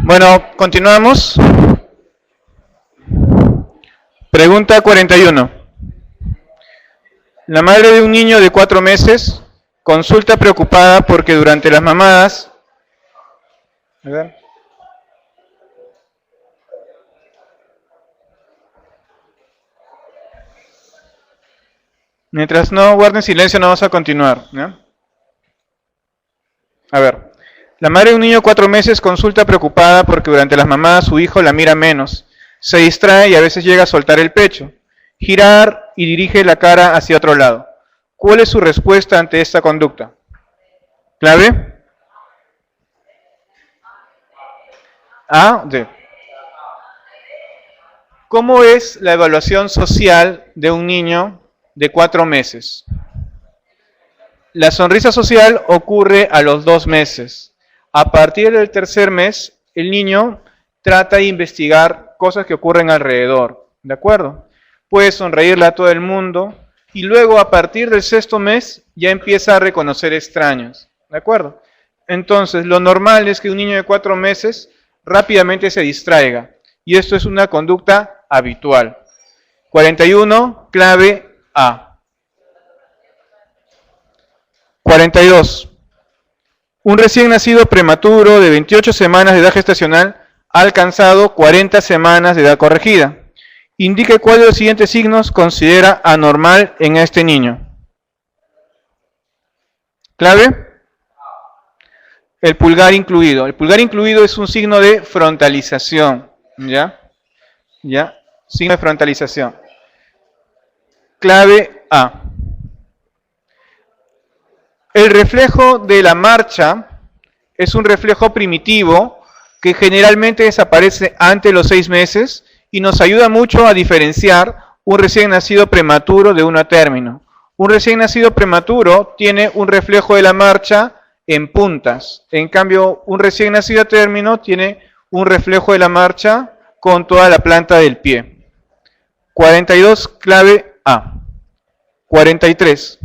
Bueno, continuamos. Pregunta 41. La madre de un niño de 4 meses consulta preocupada porque durante las mamadas... A ver. Mientras no guarden silencio, no vamos a continuar, ¿no? A ver. La madre de un niño de 4 meses consulta preocupada porque durante las mamadas su hijo la mira menos, se distrae y a veces llega a soltar el pecho, girar y dirige la cara hacia otro lado. ¿Cuál es su respuesta ante esta conducta? ¿Clave? A, D. ¿Cómo es la evaluación social de un niño de 4 meses? La sonrisa social ocurre a los 2 meses. A partir del 3er mes, el niño trata de investigar cosas que ocurren alrededor, ¿de acuerdo? Puede sonreírle a todo el mundo y luego a partir del 6.º mes ya empieza a reconocer extraños, ¿de acuerdo? Entonces, lo normal es que un niño de 4 meses rápidamente se distraiga y esto es una conducta habitual. 41, clave A. 42. Un recién nacido prematuro de 28 semanas de edad gestacional ha alcanzado 40 semanas de edad corregida. Indique cuál de los siguientes signos considera anormal en este niño. ¿Clave? El pulgar incluido. El pulgar incluido es un signo de frontalización. ¿Ya? ¿Ya? Signo de frontalización. Clave A. El reflejo de la marcha es un reflejo primitivo que generalmente desaparece antes de los 6 meses y nos ayuda mucho a diferenciar un recién nacido prematuro de uno a término. Un recién nacido prematuro tiene un reflejo de la marcha en puntas. En cambio, un recién nacido a término tiene un reflejo de la marcha con toda la planta del pie. 42, clave A. 43.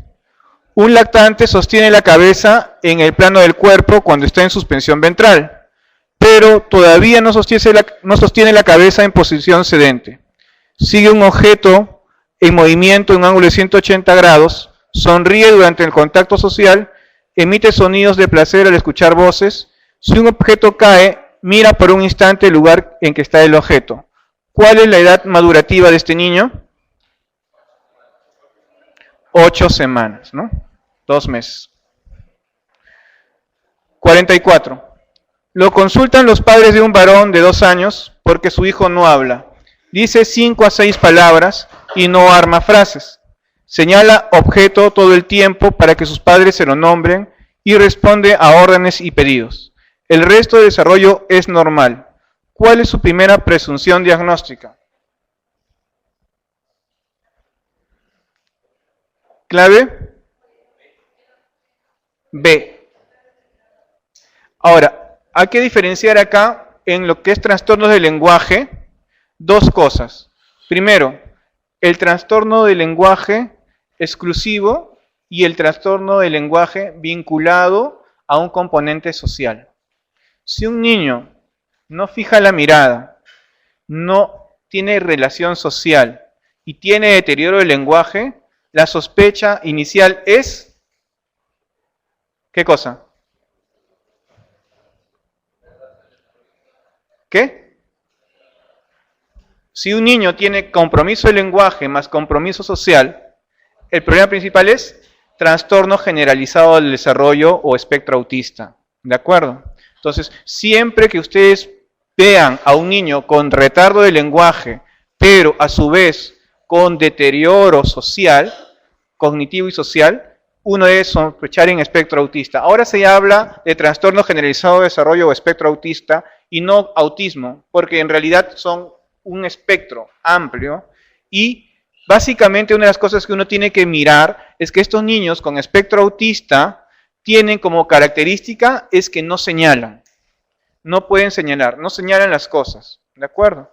Un lactante sostiene la cabeza en el plano del cuerpo cuando está en suspensión ventral, pero todavía no sostiene la cabeza en posición sedente. Sigue un objeto en movimiento en un ángulo de 180 grados, sonríe durante el contacto social, emite sonidos de placer al escuchar voces. Si un objeto cae, mira por un instante el lugar en que está el objeto. ¿Cuál es la edad madurativa de este niño? 8 semanas, ¿no? 2 meses. 44. Lo consultan los padres de un varón de 2 años porque su hijo no habla. Dice 5 a 6 palabras y no arma frases. Señala objeto todo el tiempo para que sus padres se lo nombren y responde a órdenes y pedidos. El resto del desarrollo es normal. ¿Cuál es su primera presunción diagnóstica? ¿Clave? B. Ahora, hay que diferenciar acá en lo que es trastornos del lenguaje, 2 cosas. Primero, el trastorno del lenguaje exclusivo y el trastorno del lenguaje vinculado a un componente social. Si un niño no fija la mirada, no tiene relación social y tiene deterioro del lenguaje, la sospecha inicial es, ¿qué cosa? ¿Qué? Si un niño tiene compromiso de lenguaje más compromiso social, el problema principal es trastorno generalizado del desarrollo o espectro autista. ¿De acuerdo? Entonces, siempre que ustedes vean a un niño con retardo de lenguaje, pero a su vez con deterioro social, cognitivo y social, uno debe sospechar en espectro autista. Ahora se habla de trastorno generalizado de desarrollo o espectro autista y no autismo, porque en realidad son un espectro amplio y básicamente una de las cosas que uno tiene que mirar es que estos niños con espectro autista tienen como característica es que no señalan, no pueden señalar, no señalan las cosas, ¿de acuerdo?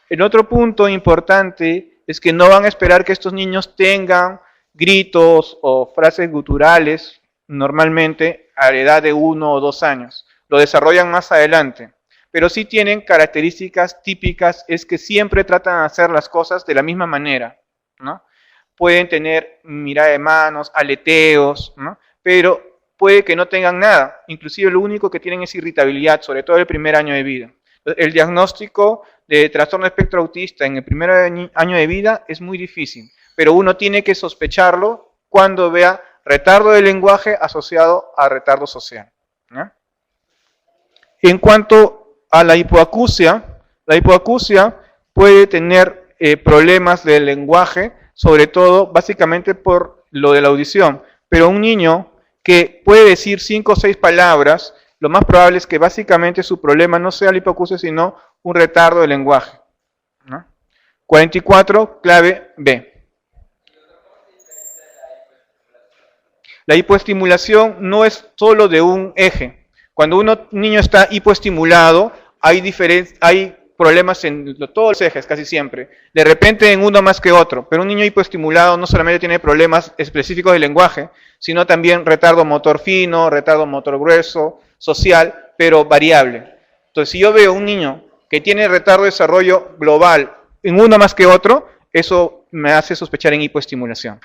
El otro punto importante es que no van a esperar que estos niños tengan gritos o frases guturales normalmente a la edad de 1 o 2 años. Lo desarrollan más adelante. Pero sí tienen características típicas, es que siempre tratan de hacer las cosas de la misma manera, ¿no? Pueden tener mirada de manos, aleteos, ¿no? Pero puede que no tengan nada. Inclusive lo único que tienen es irritabilidad, sobre todo el primer año de vida. El diagnóstico de trastorno de espectro autista en el primer año de vida es muy difícil, pero uno tiene que sospecharlo cuando vea retardo del lenguaje asociado a retardo social, ¿no? En cuanto a la hipoacusia puede tener problemas del lenguaje, sobre todo básicamente por lo de la audición, pero un niño que puede decir 5 o 6 palabras, lo más probable es que básicamente su problema no sea la hipoacusia, sino un retardo del lenguaje, ¿no? 44, clave B. La hipoestimulación no es solo de un eje. Cuando un niño está hipoestimulado, hay problemas en todos los ejes, casi siempre. De repente en uno más que otro. Pero un niño hipoestimulado no solamente tiene problemas específicos del lenguaje, sino también retardo motor fino, retardo motor grueso, social, pero variable. Entonces, si yo veo un niño que tiene retardo de desarrollo global en uno más que otro, eso me hace sospechar en hipoestimulación.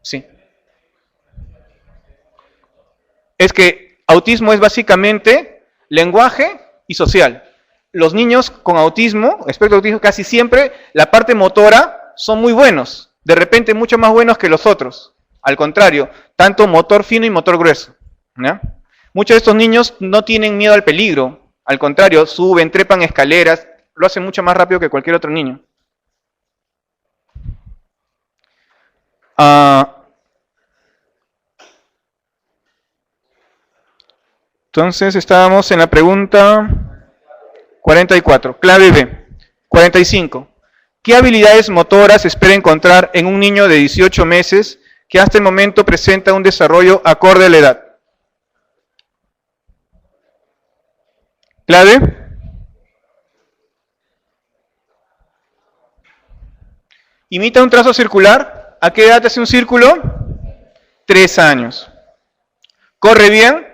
Sí. Es que autismo es básicamente lenguaje y social. Los niños con autismo, espectro autismo, casi siempre la parte motora son muy buenos, de repente mucho más buenos que los otros. Al contrario, tanto motor fino y motor grueso, ¿no? Muchos de estos niños no tienen miedo al peligro, al contrario, suben, trepan escaleras, lo hacen mucho más rápido que cualquier otro niño. Entonces estábamos en la pregunta 44, clave B. 45. ¿Qué habilidades motoras espera encontrar en un niño de 18 meses que hasta el momento presenta un desarrollo acorde a la edad? Clave. Imita un trazo circular. ¿A qué edad hace un círculo? 3 años. ¿Corre bien?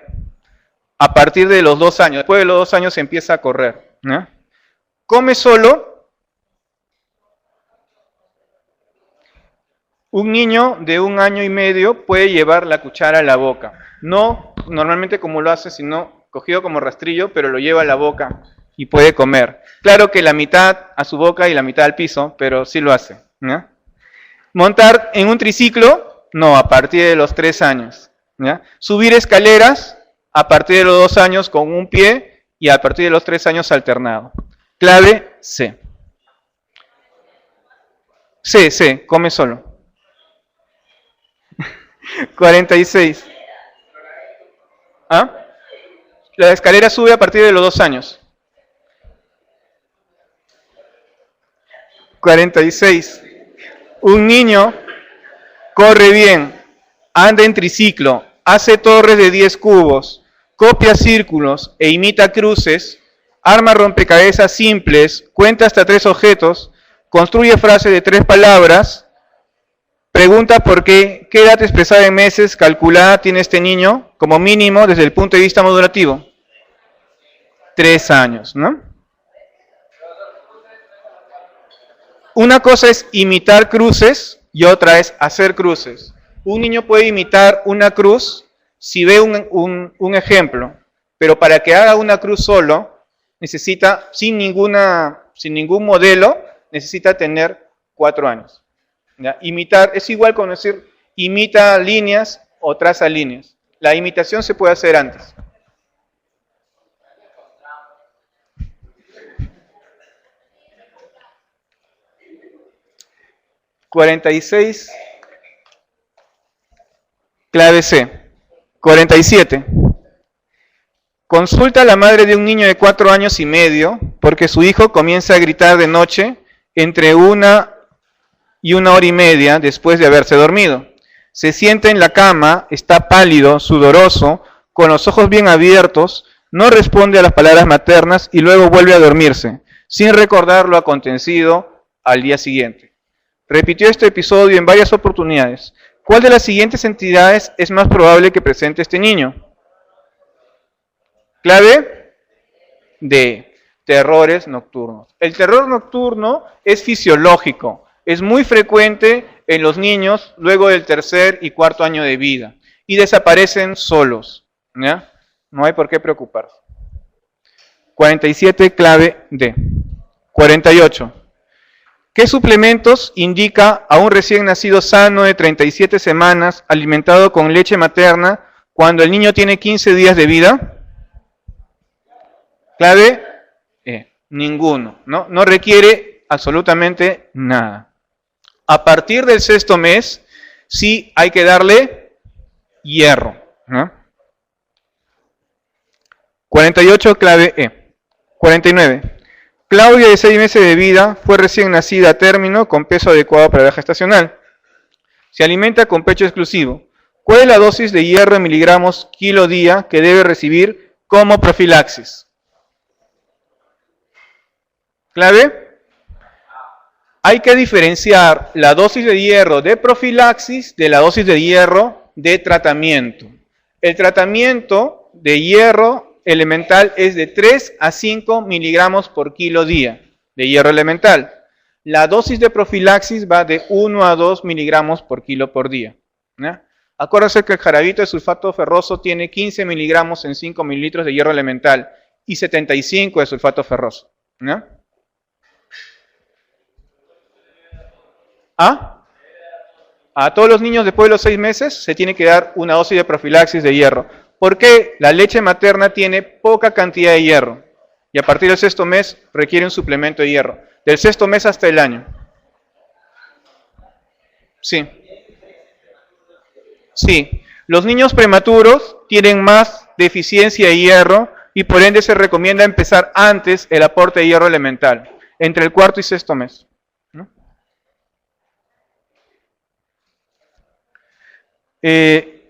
A partir de los 2 años. Después de los 2 años empieza a correr, ¿no? ¿Come solo? Un niño de 1 año y medio puede llevar la cuchara a la boca. No normalmente como lo hace, sino cogido como rastrillo, pero lo lleva a la boca y puede comer. Claro que la mitad a su boca y la mitad al piso, pero sí lo hace, ¿no? Montar en un triciclo, no, a partir de los 3 años, ¿ya? Subir escaleras, a partir de los 2 años con un pie y a partir de los 3 años alternado. Clave C. C, come solo. 46. ¿Ah? La escalera sube a partir de los 2 años. 46. Un niño corre bien, anda en triciclo, hace torres de 10 cubos, copia círculos e imita cruces, arma rompecabezas simples, cuenta hasta 3 objetos, construye frases de 3 palabras, pregunta por qué edad expresada en meses calculada tiene este niño, como mínimo desde el punto de vista modulativo. 3 años, ¿no? Una cosa es imitar cruces y otra es hacer cruces. Un niño puede imitar una cruz si ve un ejemplo, pero para que haga una cruz solo, necesita, sin ningún modelo, necesita tener 4 años. ¿Ya? Imitar es igual con decir, imita líneas o traza líneas. La imitación se puede hacer antes. 46, clave C. 47. Consulta a la madre de un niño de 4 años y medio porque su hijo comienza a gritar de noche entre 1 y 1 hora y media después de haberse dormido. Se sienta en la cama, está pálido, sudoroso, con los ojos bien abiertos, no responde a las palabras maternas y luego vuelve a dormirse, sin recordar lo acontecido al día siguiente. Repitió este episodio en varias oportunidades. ¿Cuál de las siguientes entidades es más probable que presente este niño? Clave D. Terrores nocturnos. El terror nocturno es fisiológico, es muy frecuente en los niños luego del 3er y 4.er año de vida y desaparecen solos, ¿ya? No hay por qué preocuparse. 47, clave D. 48. ¿Qué suplementos indica a un recién nacido sano de 37 semanas alimentado con leche materna cuando el niño tiene 15 días de vida? Clave E. Ninguno. No requiere absolutamente nada. A partir del 6.º mes, sí hay que darle hierro, ¿no? 48, clave E. 49. Claudia, de 6 meses de vida, fue recién nacida a término con peso adecuado para la gestacional. Se alimenta con pecho exclusivo. ¿Cuál es la dosis de hierro en miligramos kilo día que debe recibir como profilaxis? Clave. Hay que diferenciar la dosis de hierro de profilaxis de la dosis de hierro de tratamiento. El tratamiento de hierro elemental es de 3 a 5 miligramos por kilo día de hierro elemental. La dosis de profilaxis va de 1 a 2 miligramos por kilo por día, ¿no? Acuérdense que el jarabito de sulfato ferroso tiene 15 miligramos en 5 mililitros de hierro elemental y 75 de sulfato ferroso, ¿no? A todos los niños después de los 6 meses se tiene que dar una dosis de profilaxis de hierro. ¿Por qué? La leche materna tiene poca cantidad de hierro y a partir del 6.º mes requiere un suplemento de hierro. Del 6.º mes hasta el año. Sí. Sí. Los niños prematuros tienen más deficiencia de hierro y por ende se recomienda empezar antes el aporte de hierro elemental, entre el 4.º y 6.º mes.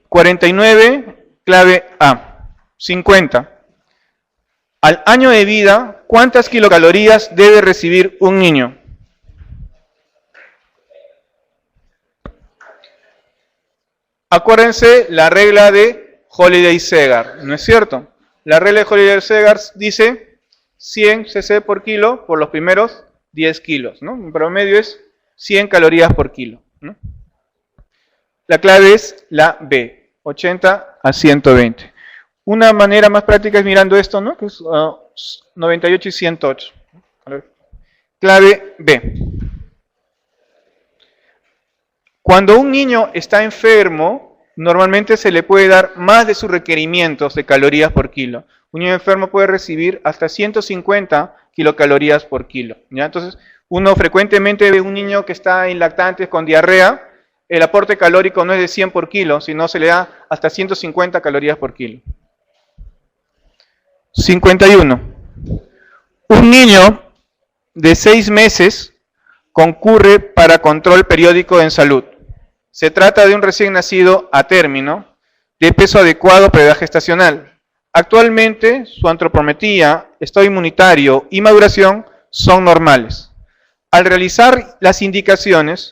49, clave A. 50. Al año de vida, ¿cuántas kilocalorías debe recibir un niño? Acuérdense la regla de Holiday-Segar, ¿no es cierto? La regla de Holiday-Segar dice 100 cc por kilo por los primeros 10 kilos, ¿no? En promedio es 100 calorías por kilo, ¿no? La clave es la B, 80 a 120. Una manera más práctica es mirando esto, ¿no? Que es 98 y 108. Clave B. Cuando un niño está enfermo, normalmente se le puede dar más de sus requerimientos de calorías por kilo. Un niño enfermo puede recibir hasta 150 kilocalorías por kilo, ¿ya? Entonces, uno frecuentemente ve un niño que está en lactantes con diarrea. El aporte calórico no es de 100 por kilo, sino se le da hasta 150 calorías por kilo. 51. Un niño de 6 meses concurre para control periódico en salud. Se trata de un recién nacido a término, de peso adecuado para la edad gestacional. Actualmente, su antropometría, estado inmunitario y maduración son normales. Al realizar las indicaciones,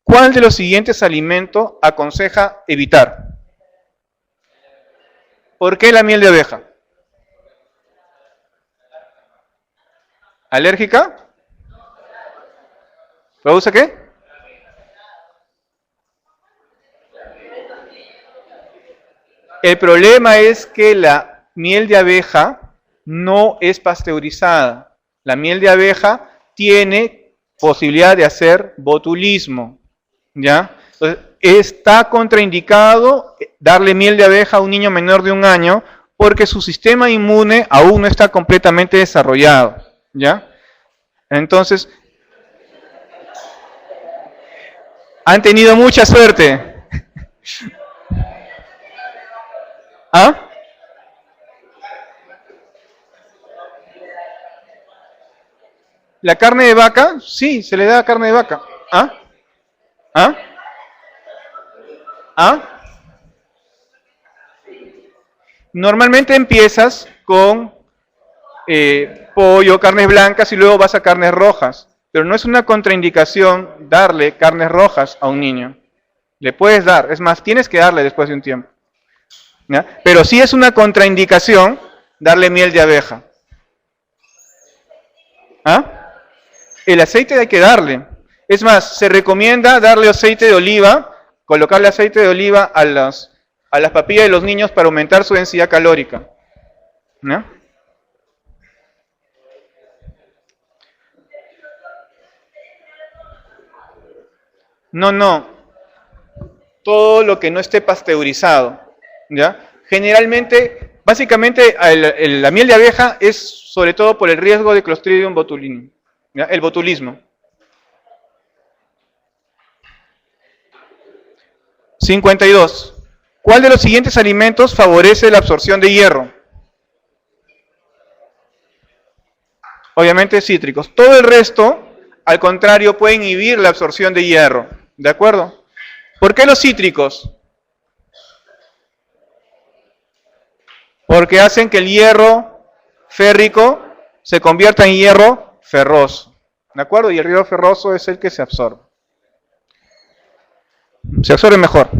¿cuál de los siguientes alimentos aconseja evitar? ¿Por qué la miel de abeja? ¿Alérgica? ¿Produce qué? El problema es que la miel de abeja no es pasteurizada. La miel de abeja tiene posibilidad de hacer botulismo, ¿ya? Entonces, está contraindicado darle miel de abeja a un niño menor de 1 año porque su sistema inmune aún no está completamente desarrollado, ¿ya? Entonces, Han tenido mucha suerte. ¿Ah? ¿La carne de vaca? Sí, se le da carne de vaca. ¿Ah? ¿Ah? ¿Ah? Normalmente empiezas con pollo, carnes blancas y luego vas a carnes rojas. Pero no es una contraindicación darle carnes rojas a un niño. Le puedes dar, es más, tienes que darle después de un tiempo. ¿Ya? Pero sí es una contraindicación darle miel de abeja. ¿Ah? El aceite hay que darle. Es más, se recomienda darle aceite de oliva, colocarle aceite de oliva a las papillas de los niños para aumentar su densidad calórica. ¿No? No. Todo lo que no esté pasteurizado. ¿Ya? Generalmente, básicamente, la miel de abeja es sobre todo por el riesgo de Clostridium botulinum. ¿Ya? El botulismo. 52. ¿Cuál de los siguientes alimentos favorece la absorción de hierro? Obviamente cítricos. Todo el resto, al contrario, puede inhibir la absorción de hierro. ¿De acuerdo? ¿Por qué los cítricos? Porque hacen que el hierro férrico se convierta en hierro ferroso. ¿De acuerdo? Y el hierro ferroso es el que se absorbe. Se absorbe mejor.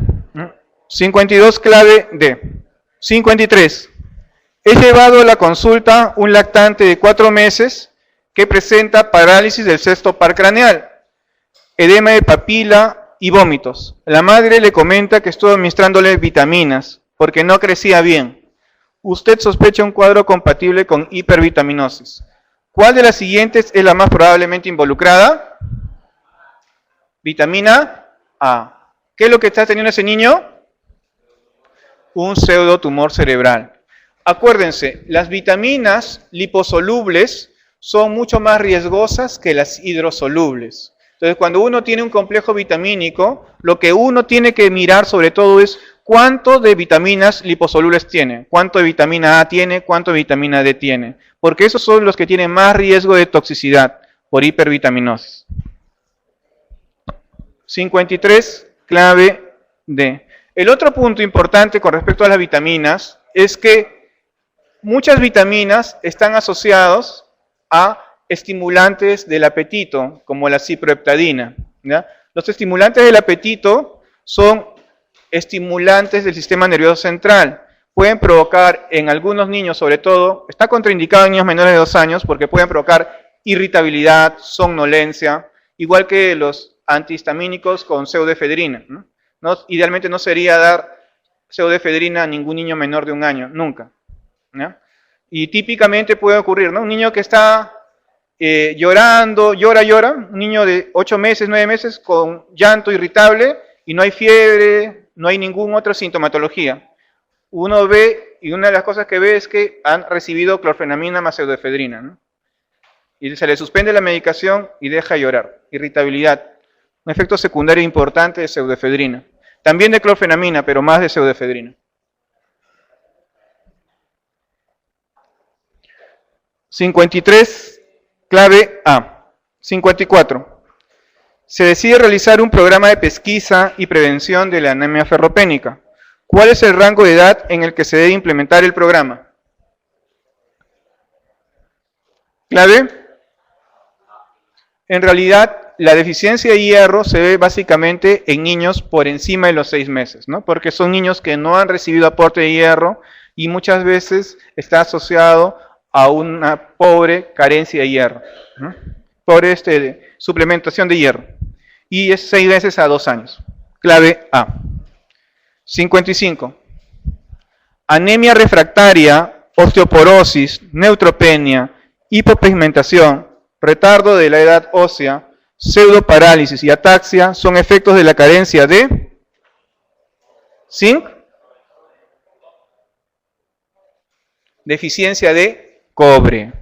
52, clave D. 53. He llevado a la consulta un lactante de 4 meses que presenta parálisis del sexto par craneal, edema de papila y vómitos. La madre le comenta que estuvo administrándole vitaminas porque no crecía bien. Usted sospecha un cuadro compatible con hipervitaminosis. ¿Cuál de las siguientes es la más probablemente involucrada? Vitamina A. ¿Qué es lo que está teniendo ese niño? Un pseudotumor cerebral. Acuérdense, las vitaminas liposolubles son mucho más riesgosas que las hidrosolubles. Entonces, cuando uno tiene un complejo vitamínico, lo que uno tiene que mirar sobre todo es cuánto de vitaminas liposolubles tiene, cuánto de vitamina A tiene, cuánto de vitamina D tiene, porque esos son los que tienen más riesgo de toxicidad por hipervitaminosis. 53, clave D. El otro punto importante con respecto a las vitaminas es que muchas vitaminas están asociados a estimulantes del apetito, como la ciproheptadina. ¿Ya? Los estimulantes del apetito son estimulantes del sistema nervioso central. Pueden provocar en algunos niños, sobre todo, está contraindicado en niños menores de 2 años, porque pueden provocar irritabilidad, somnolencia, igual que los antihistamínicos con pseudoefedrina. Idealmente no sería dar pseudoefedrina a ningún niño menor de 1 año, nunca. ¿Ya? Y típicamente puede ocurrir, ¿no? Un niño que está llorando, llora, un niño de 8 meses, 9 meses con llanto irritable y no hay fiebre, no hay ninguna otra sintomatología. Uno ve, y una de las cosas que ve es que han recibido clorfenamina más pseudoefedrina, ¿no? Y se le suspende la medicación y deja de llorar. Irritabilidad, un efecto secundario importante de pseudoefedrina. También de clorfenamina, pero más de pseudoefedrina. 53, clave A. 54. Se decide realizar un programa de pesquisa y prevención de la anemia ferropénica. ¿Cuál es el rango de edad en el que se debe implementar el programa? Clave. En realidad, la deficiencia de hierro se ve básicamente en niños por encima de los 6 meses, ¿no? Porque son niños que no han recibido aporte de hierro y muchas veces está asociado a una pobre carencia de hierro, ¿no? Pobre suplementación de hierro. Y es 6 meses a 2 años. Clave A. 55. Anemia refractaria, osteoporosis, neutropenia, hipopigmentación, retardo de la edad ósea, pseudoparálisis y ataxia son efectos de la carencia de zinc, deficiencia de cobre.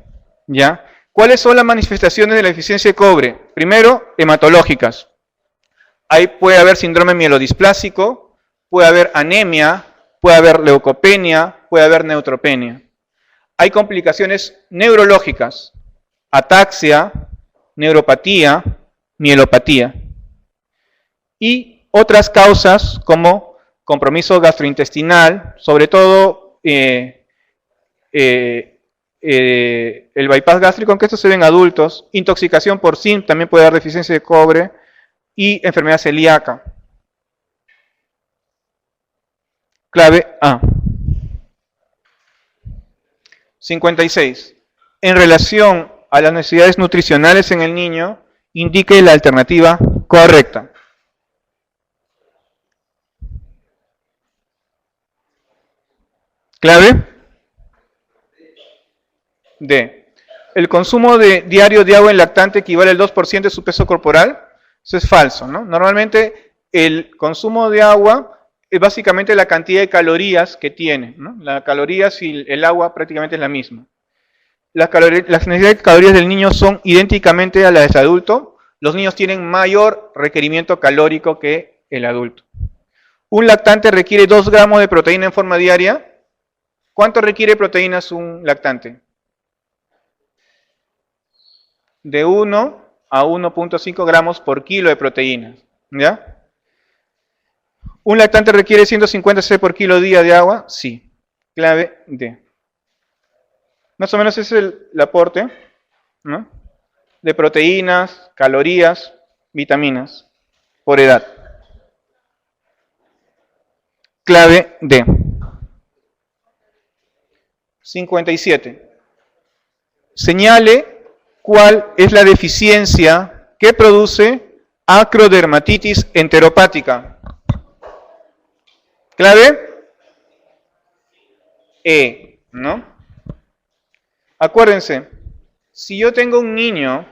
¿Ya? ¿Cuáles son las manifestaciones de la deficiencia de cobre? Primero, hematológicas. Ahí puede haber síndrome mielodisplásico, puede haber anemia, puede haber leucopenia, puede haber neutropenia. Hay complicaciones neurológicas, ataxia, neuropatía, mielopatía. Y otras causas como compromiso gastrointestinal, sobre todo el bypass gástrico, aunque esto se ve en adultos, intoxicación por zinc, también puede dar deficiencia de cobre, y enfermedad celíaca. Clave A. 56. En relación a las necesidades nutricionales en el niño, indique la alternativa correcta. Clave D. El consumo diario de agua en lactante equivale al 2% de su peso corporal. Eso es falso, ¿no? Normalmente el consumo de agua es básicamente la cantidad de calorías que tiene, ¿no? Las calorías y el agua prácticamente es la misma. Las necesidades de calorías del niño son idénticamente a las del adulto. Los niños tienen mayor requerimiento calórico que el adulto. Un lactante requiere 2 gramos de proteína en forma diaria. ¿Cuánto requiere proteínas un lactante? De 1 a 1.5 gramos por kilo de proteínas. ¿Ya? ¿Un lactante requiere 150 cc por kilo día de agua? Sí. Clave D. Más o menos ese es el aporte, ¿no?, de proteínas, calorías, vitaminas por edad. Clave D. 57. Señale cuál es la deficiencia que produce acrodermatitis enteropática. Clave E, ¿no? Acuérdense, si yo tengo un niño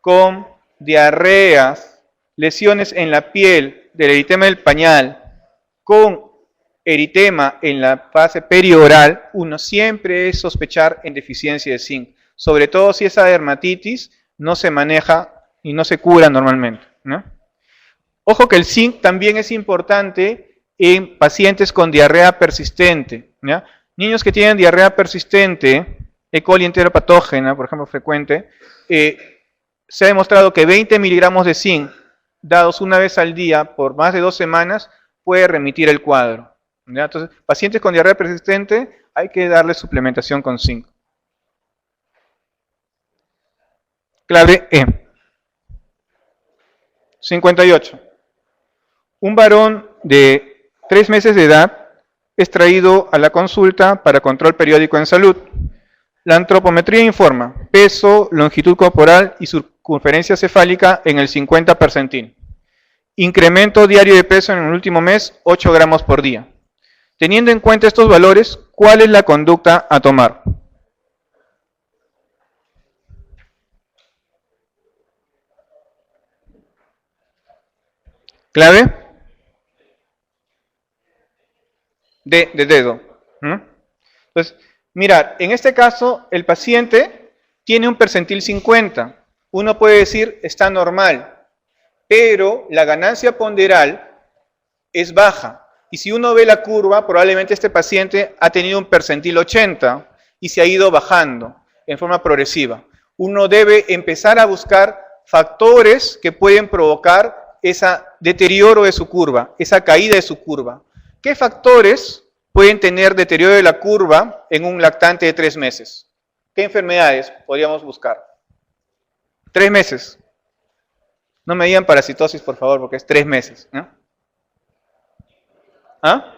con diarreas, lesiones en la piel del eritema del pañal, con eritema en la fase perioral, uno siempre es sospechar en deficiencia de zinc, sobre todo si esa dermatitis no se maneja y no se cura normalmente, ¿no? Ojo que el zinc también es importante en pacientes con diarrea persistente, ¿ya? Niños que tienen diarrea persistente, E. coli enteropatógena, por ejemplo, frecuente, se ha demostrado que 20 miligramos de zinc dados una vez al día por más de 2 semanas puede remitir el cuadro, ¿ya? Entonces, pacientes con diarrea persistente hay que darle suplementación con zinc. Clave E. 58. Un varón de 3 meses de edad es traído a la consulta para control periódico en salud. La antropometría informa peso, longitud corporal y circunferencia cefálica en el 50 percentil. Incremento diario de peso en el último mes, 8 gramos por día. Teniendo en cuenta estos valores, ¿cuál es la conducta a tomar? Clave D de dedo. Entonces, mirad, en este caso el paciente tiene un percentil 50. Uno puede decir está normal, pero la ganancia ponderal es baja. Y si uno ve la curva, probablemente este paciente ha tenido un percentil 80 y se ha ido bajando en forma progresiva. Uno debe empezar a buscar factores que pueden provocar ese deterioro de su curva, esa caída de su curva. ¿Qué factores pueden tener deterioro de la curva en un lactante de 3 meses? ¿Qué enfermedades podríamos buscar? 3 meses. No me digan parasitosis, por favor, porque es 3 meses, ¿no? ¿Ah?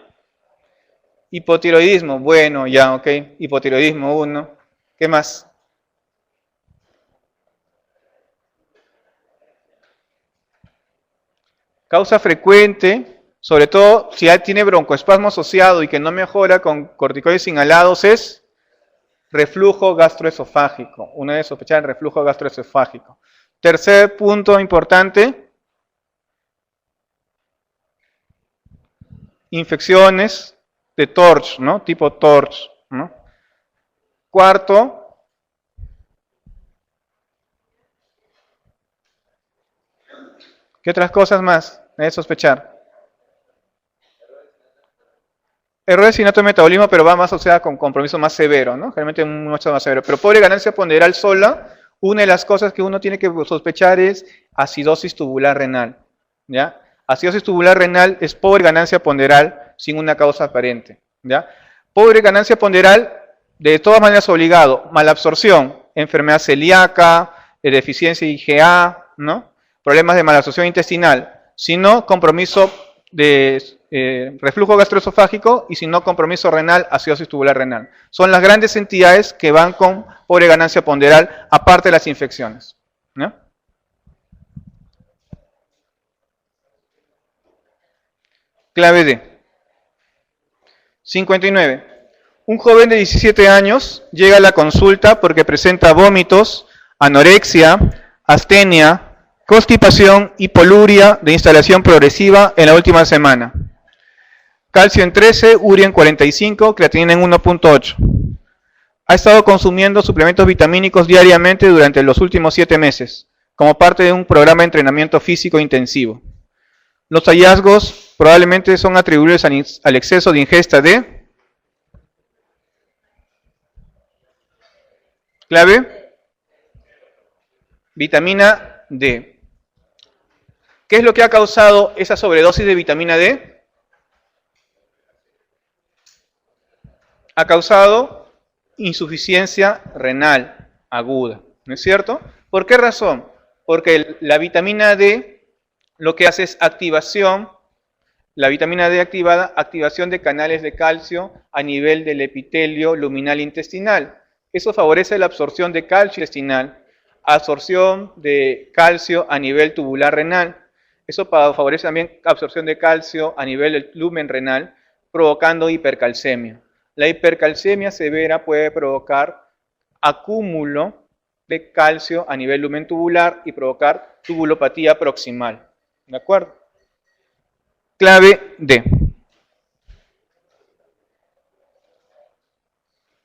Hipotiroidismo, bueno, ya, ok. Hipotiroidismo 1. ¿Qué más? Causa frecuente, sobre todo si ya tiene broncoespasmo asociado y que no mejora con corticoides inhalados, es reflujo gastroesofágico. Uno debe sospechar el reflujo gastroesofágico. Tercer punto importante, infecciones de TORCH, ¿no? Tipo TORCH, ¿no? Cuarto, ¿qué otras cosas más? Debe sospechar. Errores innatos de metabolismo, pero va más asociada con compromiso más severo, ¿no? Generalmente mucho más severo. Pero pobre ganancia ponderal sola, una de las cosas que uno tiene que sospechar es acidosis tubular renal, ¿ya? Acidosis tubular renal es pobre ganancia ponderal sin una causa aparente, ¿ya? Pobre ganancia ponderal, de todas maneras obligado, malabsorción, enfermedad celíaca, deficiencia IgA, ¿no? Problemas de malabsorción intestinal, sino compromiso de reflujo gastroesofágico y si no compromiso renal, acidosis tubular renal. Son las grandes entidades que van con pobre ganancia ponderal, aparte de las infecciones, ¿no? Clave D. 59. Un joven de 17 años llega a la consulta porque presenta vómitos, anorexia, astenia, constipación y poluria de instalación progresiva en la última semana. Calcio en 13, urea en 45, creatinina en 1.8. Ha estado consumiendo suplementos vitamínicos diariamente durante los últimos 7 meses, como parte de un programa de entrenamiento físico intensivo. Los hallazgos probablemente son atribuibles al exceso de ingesta de clave vitamina D. ¿Qué es lo que ha causado esa sobredosis de vitamina D? Ha causado insuficiencia renal aguda, ¿no es cierto? ¿Por qué razón? Porque la vitamina D lo que hace es activación, la vitamina D activada, activación de canales de calcio a nivel del epitelio luminal intestinal. Eso favorece la absorción de calcio intestinal, absorción de calcio a nivel tubular renal. Eso favorece también absorción de calcio a nivel del lumen renal, provocando hipercalcemia. La hipercalcemia severa puede provocar acúmulo de calcio a nivel lumen tubular y provocar tubulopatía proximal. ¿De acuerdo? Clave D.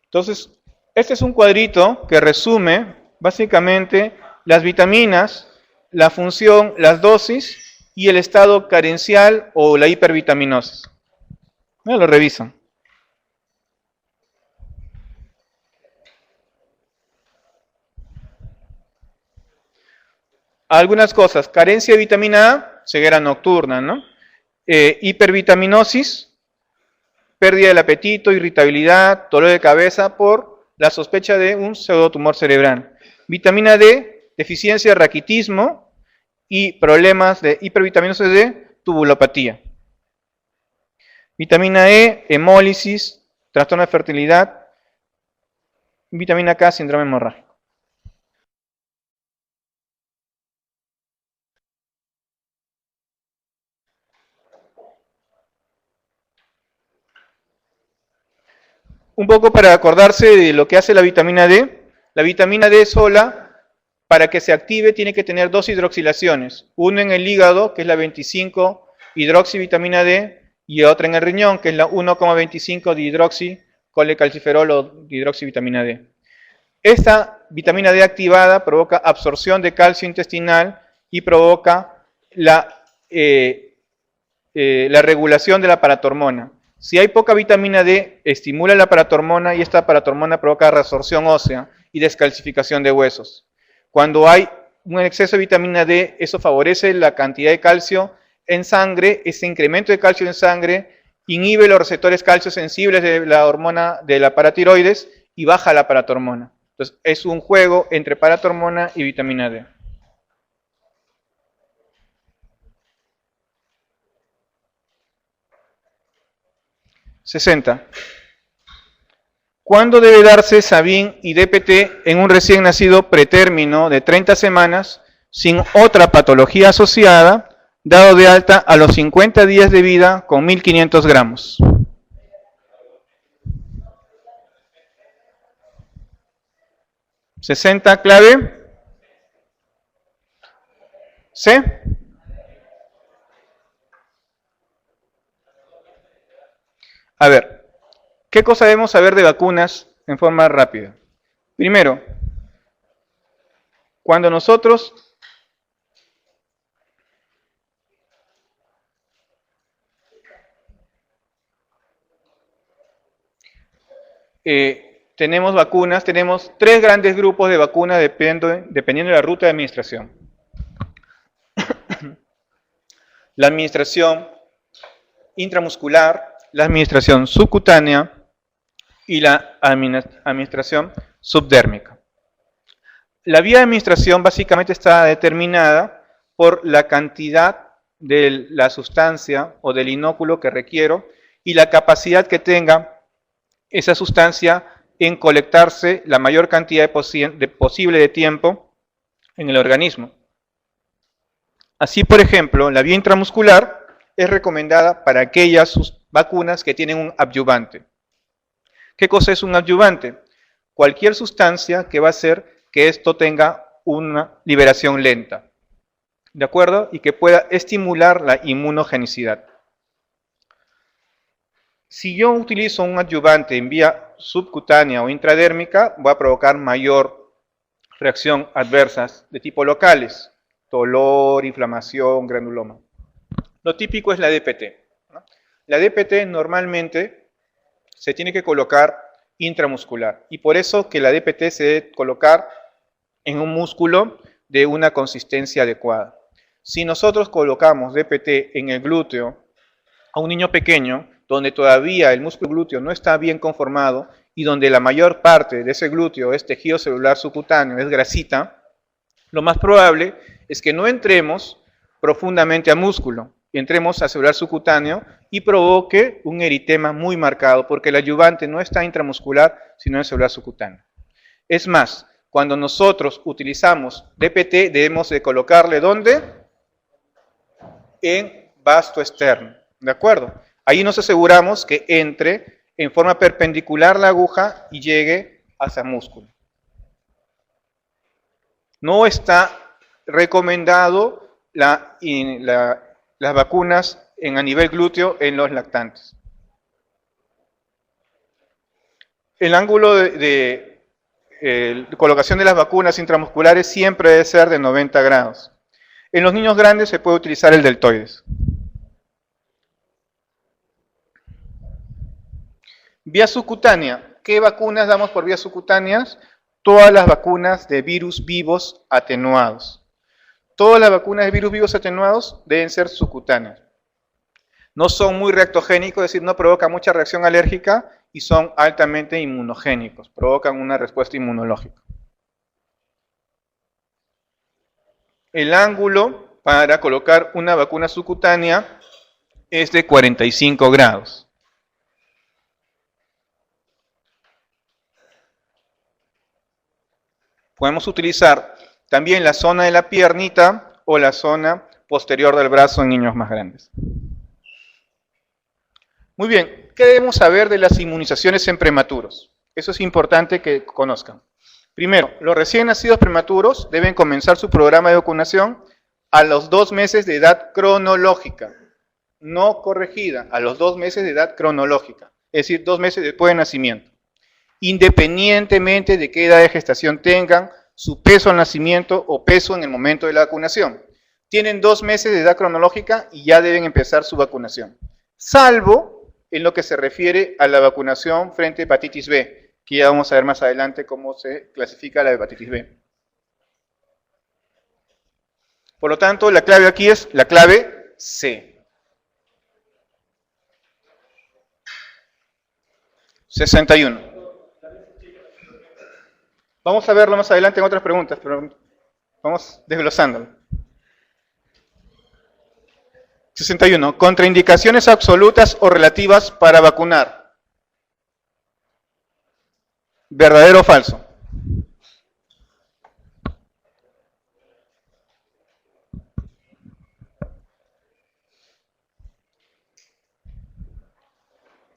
Entonces, este es un cuadrito que resume básicamente las vitaminas, la función, las dosis y el estado carencial o la hipervitaminosis. Lo revisan. Algunas cosas, carencia de vitamina A, ceguera nocturna, ¿no? Hipervitaminosis, pérdida del apetito, irritabilidad, dolor de cabeza por la sospecha de un pseudotumor cerebral. Vitamina D, deficiencia de raquitismo y problemas de hipervitaminosis de tubulopatía. Vitamina E, hemólisis, trastorno de fertilidad. Vitamina K, síndrome hemorrágico. Un poco para acordarse de lo que hace la vitamina D. La vitamina D sola, para que se active, tiene que tener dos hidroxilaciones. Uno en el hígado, que es la 25 hidroxivitamina D, y otra en el riñón, que es la 1,25 dihidroxicolecalciferol o dihidroxivitamina D. Esta vitamina D activada provoca absorción de calcio intestinal y provoca la regulación de la paratormona. Si hay poca vitamina D, estimula la paratormona y esta paratormona provoca resorción ósea y descalcificación de huesos. Cuando hay un exceso de vitamina D, eso favorece la cantidad de calcio en sangre, ese incremento de calcio en sangre inhibe los receptores calcio sensibles de la hormona de la paratiroides y baja la paratormona. Entonces, es un juego entre paratormona y vitamina D. (60) ¿Cuándo debe darse Sabin y DPT en un recién nacido pretérmino de 30 semanas sin otra patología asociada, dado de alta a los 50 días de vida con 1500 gramos? ¿60 clave? ¿C? A ver, ¿qué cosa debemos saber de vacunas en forma rápida? Primero, cuando nosotros tenemos vacunas, tenemos 3 grandes grupos de vacunas dependiendo de la ruta de administración. La administración intramuscular, la administración subcutánea y la administración subdérmica. La vía de administración básicamente está determinada por la cantidad de la sustancia o del inóculo que requiero y la capacidad que tenga esa sustancia en colectarse la mayor cantidad posible de tiempo en el organismo. Así, por ejemplo, la vía intramuscular es recomendada para aquellas vacunas que tienen un adyuvante. ¿Qué cosa es un adyuvante? Cualquier sustancia que va a hacer que esto tenga una liberación lenta, ¿de acuerdo? Y que pueda estimular la inmunogenicidad. Si yo utilizo un adyuvante en vía subcutánea o intradérmica, va a provocar mayor reacción adversas de tipo locales, dolor, inflamación, granuloma. Lo típico es la DPT, ¿no? La DPT normalmente se tiene que colocar intramuscular y por eso que la DPT se debe colocar en un músculo de una consistencia adecuada. Si nosotros colocamos DPT en el glúteo a un niño pequeño, donde todavía el músculo glúteo no está bien conformado y donde la mayor parte de ese glúteo es tejido celular subcutáneo, es grasita, lo más probable es que no entremos profundamente a músculo, entremos a celular subcutáneo y provoque un eritema muy marcado, porque el adyuvante no está intramuscular, sino en celular subcutáneo. Es más, cuando nosotros utilizamos DPT, debemos de colocarle ¿dónde? En vasto externo, ¿de acuerdo? Ahí nos aseguramos que entre en forma perpendicular la aguja y llegue hacia el músculo. No está recomendado las vacunas a nivel glúteo en los lactantes. El ángulo de colocación de las vacunas intramusculares siempre debe ser de 90 grados. En los niños grandes se puede utilizar el deltoides. Vía subcutánea. ¿Qué vacunas damos por vías subcutáneas? Todas las vacunas de virus vivos atenuados. Todas las vacunas de virus vivos atenuados deben ser subcutáneas. No son muy reactogénicos, es decir, no provocan mucha reacción alérgica y son altamente inmunogénicos, provocan una respuesta inmunológica. El ángulo para colocar una vacuna subcutánea es de 45 grados. Podemos utilizar también la zona de la piernita o la zona posterior del brazo en niños más grandes. Muy bien, ¿qué debemos saber de las inmunizaciones en prematuros? Eso es importante que conozcan. Primero, los recién nacidos prematuros deben comenzar su programa de vacunación a los 2 meses de edad cronológica, no corregida, a los 2 meses de edad cronológica, es decir, 2 meses después de nacimiento. Independientemente de qué edad de gestación tengan, su peso al nacimiento o peso en el momento de la vacunación. Tienen 2 meses de edad cronológica y ya deben empezar su vacunación. Salvo en lo que se refiere a la vacunación frente a hepatitis B, que ya vamos a ver más adelante cómo se clasifica la hepatitis B. Por lo tanto, la clave aquí es la clave C. 61. Vamos a verlo más adelante en otras preguntas, pero vamos desglosándolo. 61. Contraindicaciones absolutas o relativas para vacunar. ¿Verdadero o falso?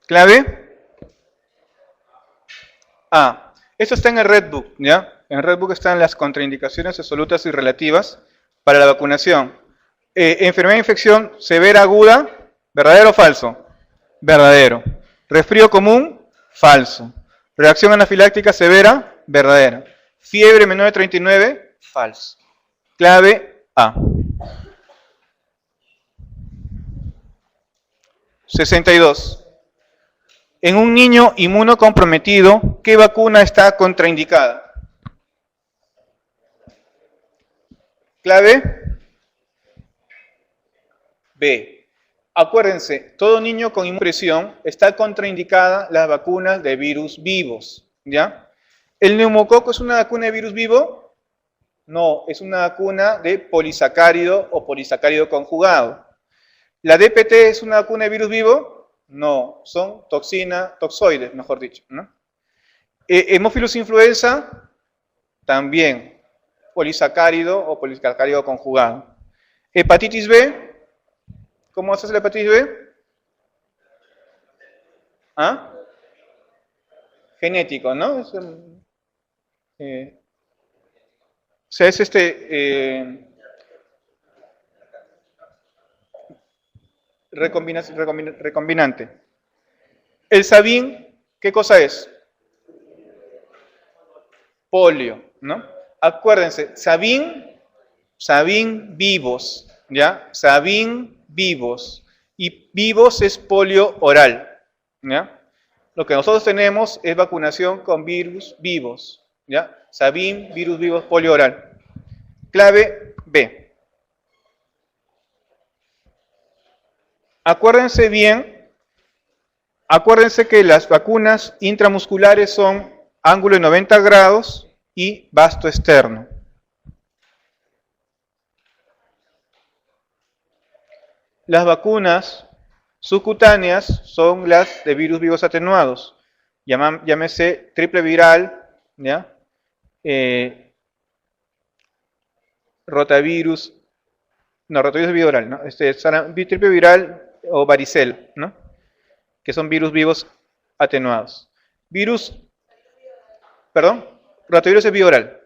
¿Clave? A. Esto está en el Red Book, ¿ya? En el Red Book están las contraindicaciones absolutas y relativas para la vacunación. Enfermedad de infección severa aguda, ¿verdadero o falso? Verdadero. Resfrío común, falso. Reacción anafiláctica severa, verdadera. Fiebre menor de 39, falso. Clave A. 62. En un niño inmunocomprometido, ¿qué vacuna está contraindicada? Clave B. Acuérdense, todo niño con inmunosupresión está contraindicada las vacunas de virus vivos, ¿ya? ¿El neumococo es una vacuna de virus vivo? No, es una vacuna de polisacárido o polisacárido conjugado. ¿La DPT es una vacuna de virus vivo? No, son toxoides, mejor dicho, ¿no? Hemófilus influenza, también polisacárido o polisacárido conjugado. Hepatitis B, ¿cómo haces la hepatitis B? ¿Ah? Genético, ¿no? O sea, es recombinante. El Sabin, ¿qué cosa es? Polio, ¿no? Acuérdense, Sabin vivos, ¿ya? Sabin vivos. Y vivos es polio oral, ¿ya? Lo que nosotros tenemos es vacunación con virus vivos, ¿ya? Sabin, virus vivos, polio oral. Clave B. Acuérdense bien, acuérdense que las vacunas intramusculares son ángulo de 90 grados y vasto externo. Las vacunas subcutáneas son las de virus vivos atenuados. Llámese triple viral, ¿ya? Rotavirus es viral, ¿no? Triple viral o varicela, ¿no? Que son virus vivos atenuados. Rotavirus es bioral.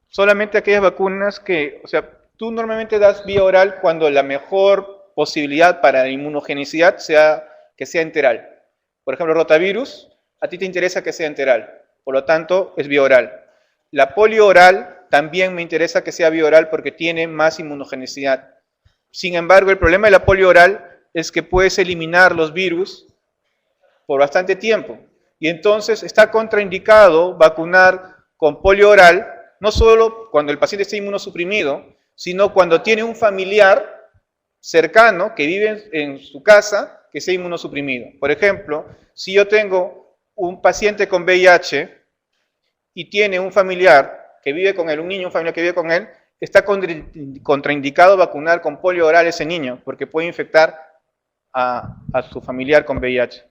Solamente aquellas vacunas que, o sea, tú normalmente das vía oral cuando la mejor posibilidad para la inmunogenicidad sea que sea enteral. Por ejemplo, rotavirus, a ti te interesa que sea enteral, por lo tanto es vía oral. La polio oral también me interesa que sea vía oral porque tiene más inmunogenicidad. Sin embargo, el problema de la polio oral es que puedes eliminar los virus por bastante tiempo. Y entonces está contraindicado vacunar con polio oral, no solo cuando el paciente está inmunosuprimido, sino cuando tiene un familiar cercano que vive en su casa que sea inmunosuprimido. Por ejemplo, si yo tengo un paciente con VIH y tiene un familiar que vive con él, un niño, un familiar que vive con él, está contraindicado vacunar con polio oral a ese niño, porque puede infectar a su familiar con VIH.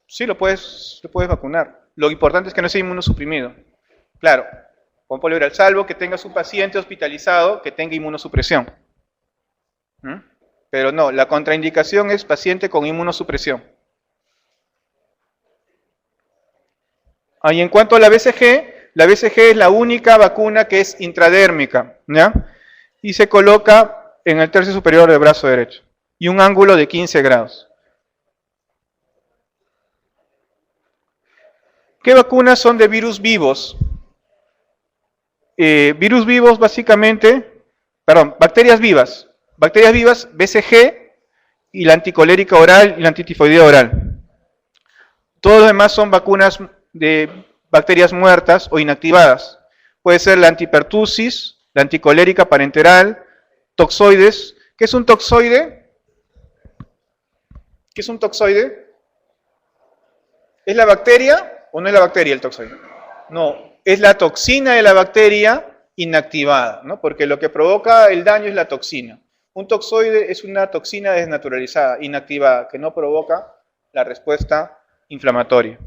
Sí, lo puedes vacunar. Lo importante es que no sea inmunosuprimido. Claro, con polio oral, salvo que tengas un paciente hospitalizado que tenga inmunosupresión. Pero no, la contraindicación es paciente con inmunosupresión. Y en cuanto a la BCG es la única vacuna que es intradérmica, ¿ya? Y se coloca en el tercio superior del brazo derecho. Y un ángulo de 15 grados. ¿Qué vacunas son de virus vivos? Virus vivos básicamente, bacterias vivas. Bacterias vivas, BCG y la anticolérica oral y la antitifoidea oral. Todos los demás son vacunas de bacterias muertas o inactivadas. Puede ser la antipertussis, la anticolérica parenteral, toxoides. ¿Qué es un toxoide? ¿Qué es un toxoide? ¿Es la bacteria o no es la bacteria el toxoide? No, es la toxina de la bacteria inactivada, ¿no? Porque lo que provoca el daño es la toxina. Un toxoide es una toxina desnaturalizada, inactivada, que no provoca la respuesta inflamatoria.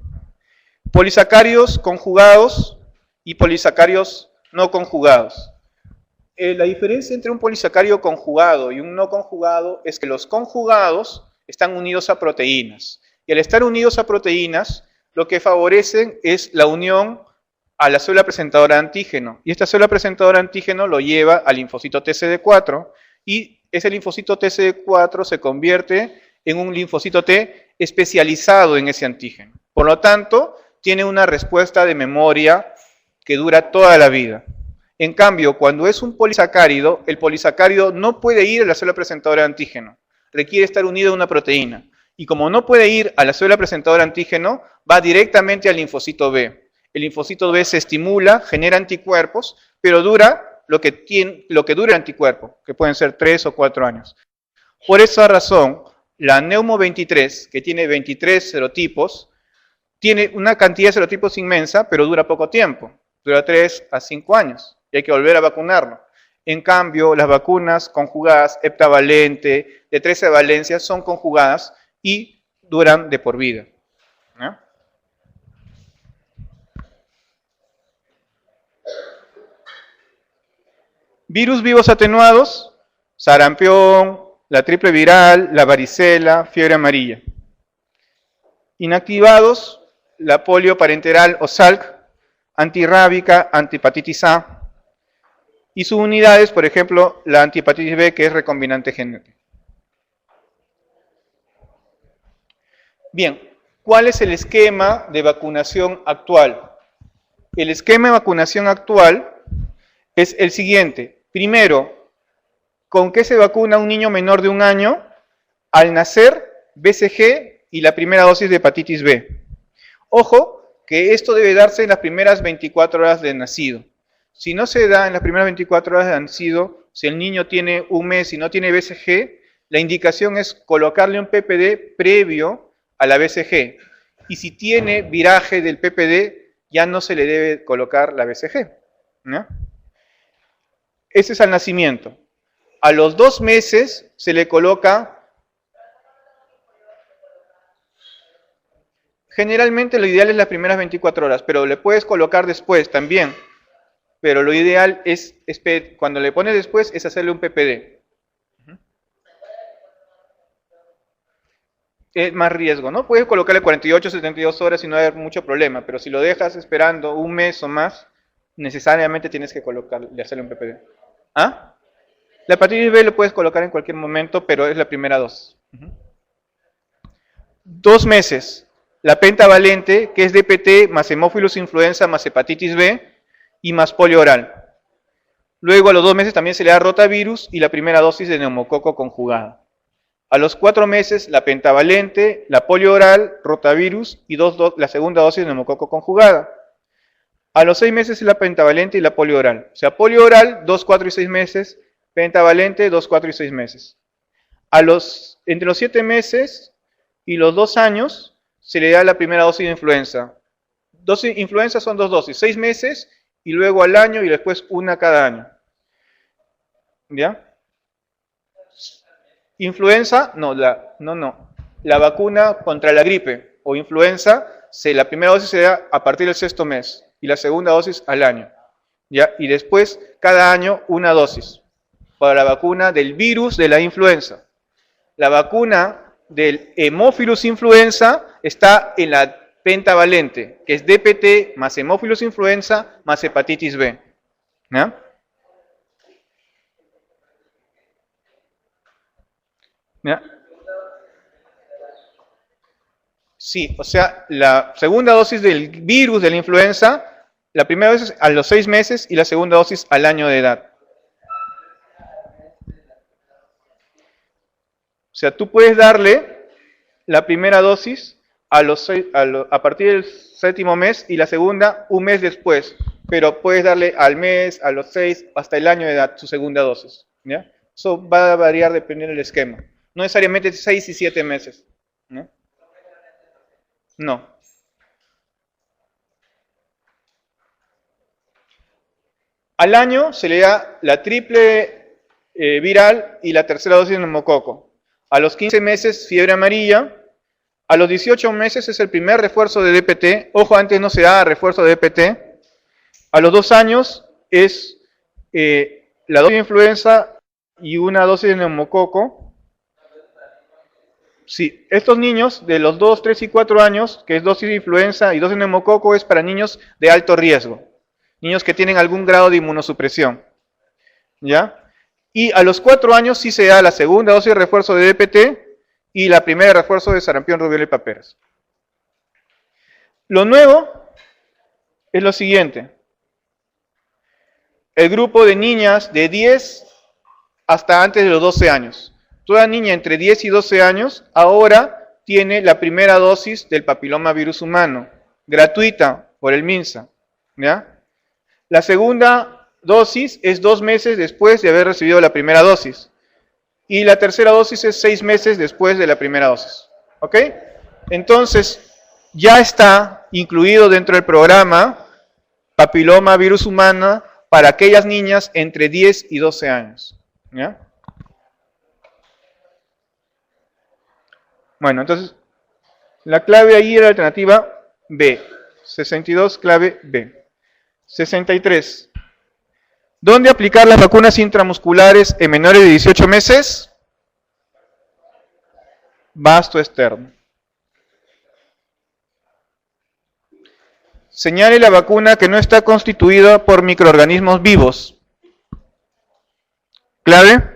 Polisacáridos conjugados y polisacáridos no conjugados. La diferencia entre un polisacárido conjugado y un no conjugado es que los conjugados están unidos a proteínas. Y al estar unidos a proteínas, lo que favorecen es la unión a la célula presentadora de antígeno. Y esta célula presentadora de antígeno lo lleva al linfocito TCD4 y ese linfocito TCD4 se convierte en un linfocito T especializado en ese antígeno. Por lo tanto, tiene una respuesta de memoria que dura toda la vida. En cambio, cuando es un polisacárido, el polisacárido no puede ir a la célula presentadora de antígeno, requiere estar unido a una proteína. Y como no puede ir a la célula presentadora de antígeno, va directamente al linfocito B. El linfocito B se estimula, genera anticuerpos, pero dura lo que dura el anticuerpo, que pueden ser 3 o 4 años. Por esa razón, la Neumo 23, que tiene 23 serotipos, tiene una cantidad de serotipos inmensa, pero dura poco tiempo, dura 3 a 5 años, y hay que volver a vacunarlo. En cambio, las vacunas conjugadas, heptavalente, de 13 valencias, son conjugadas y duran de por vida. ¿No? Virus vivos atenuados, sarampión, la triple viral, la varicela, fiebre amarilla. Inactivados, la polio parenteral o SALC, antirrábica, antihepatitis A. Y subunidades, por ejemplo, la antihepatitis B, que es recombinante genética. Bien, ¿cuál es el esquema de vacunación actual? El esquema de vacunación actual es el siguiente. Primero, ¿con qué se vacuna un niño menor de 1 año? Al nacer, BCG y la primera dosis de hepatitis B. Ojo, que esto debe darse en las primeras 24 horas de nacido. Si no se da en las primeras 24 horas de nacido, si el niño tiene 1 mes y no tiene BCG, la indicación es colocarle un PPD previo a la BCG. Y si tiene viraje del PPD, ya no se le debe colocar la BCG. ¿No? Ese es al nacimiento. A los 2 meses se le coloca, generalmente lo ideal es las primeras 24 horas, pero le puedes colocar después también. Pero lo ideal es cuando le pones después, es hacerle un PPD. Es más riesgo, ¿no? Puedes colocarle 48, 72 horas y no hay mucho problema, pero si lo dejas esperando 1 mes o más, necesariamente tienes que hacerle un PPD. ¿Ah? La hepatitis B lo puedes colocar en cualquier momento, pero es la primera dosis. 2 meses, la pentavalente, que es DPT más hemófilos influenza más hepatitis B y más polio oral. Luego a los 2 meses también se le da rotavirus y la primera dosis de neumococo conjugada. A los 4 meses, la pentavalente, la polio oral, rotavirus y la segunda dosis de neumococo conjugada. A los 6 meses es la pentavalente y la polio oral. O sea, polio oral, 2, 4 y 6 meses, pentavalente, 2, 4 y 6 meses. Entre los 7 meses y los 2 años se le da la primera dosis de influenza. Influenza son 2 dosis, 6 meses y luego al año y después una cada año. ¿Ya? Influenza, no. La vacuna contra la gripe o influenza, la primera dosis se da a partir del 6º mes y la segunda dosis al año. ¿Ya? Y después, cada año, una dosis para la vacuna del virus de la influenza. La vacuna del hemófilus influenza está en la pentavalente, que es DPT más hemófilus influenza más hepatitis B. ¿Ya? ¿Ya? Sí, o sea, la segunda dosis del virus de la influenza, la primera dosis a los 6 meses y la segunda dosis al año de edad. O sea, tú puedes darle la primera dosis a partir del 7º mes y la segunda 1 mes después, pero puedes darle al mes, a los 6, hasta el año de edad su segunda dosis. ¿Ya? Eso va a variar dependiendo del esquema. No necesariamente 6 y 7 meses. ¿No? No. Al año se le da la triple viral y la tercera dosis de neumococo. A los 15 meses, fiebre amarilla. A los 18 meses es el primer refuerzo de DPT. Ojo, antes no se daba refuerzo de DPT. A los 2 años es la dosis de influenza y una dosis de neumococo. Sí, estos niños de los 2, 3 y 4 años, que es dosis de influenza y dosis de neumococo, es para niños de alto riesgo. Niños que tienen algún grado de inmunosupresión. ¿Ya? Y a los 4 años sí se da la segunda dosis de refuerzo de DPT y la primera de refuerzo de sarampión, rubiola y paperas. Lo nuevo es lo siguiente. el grupo de niñas de 10 hasta antes de los 12 años. Toda niña entre 10 y 12 años ahora tiene la primera dosis del papiloma virus humano, gratuita por el MINSA, ¿ya? La segunda dosis es 2 meses después de haber recibido la primera dosis. Y la tercera dosis es 6 meses después de la primera dosis. ¿Ok? Entonces, ya está incluido dentro del programa papiloma virus humana para aquellas niñas entre 10 y 12 años. ¿Ya? Bueno, entonces, la clave ahí era la alternativa B. 62, clave B. 63. ¿Dónde aplicar las vacunas intramusculares en menores de 18 meses? Vasto externo. Señale la vacuna que no está constituida por microorganismos vivos. ¿Clave?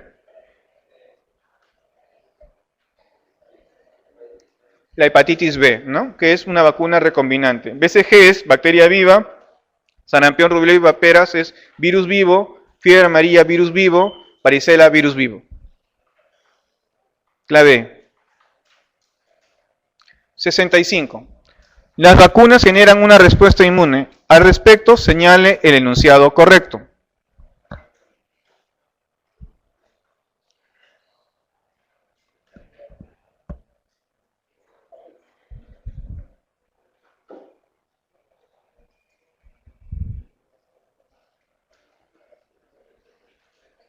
La hepatitis B, ¿no? Que es una vacuna recombinante. BCG es bacteria viva, sarampión, rubiola y paperas es virus vivo, fiebre amarilla, virus vivo, varicela, virus vivo. Clave. 65. Las vacunas generan una respuesta inmune. Al respecto, señale el enunciado correcto.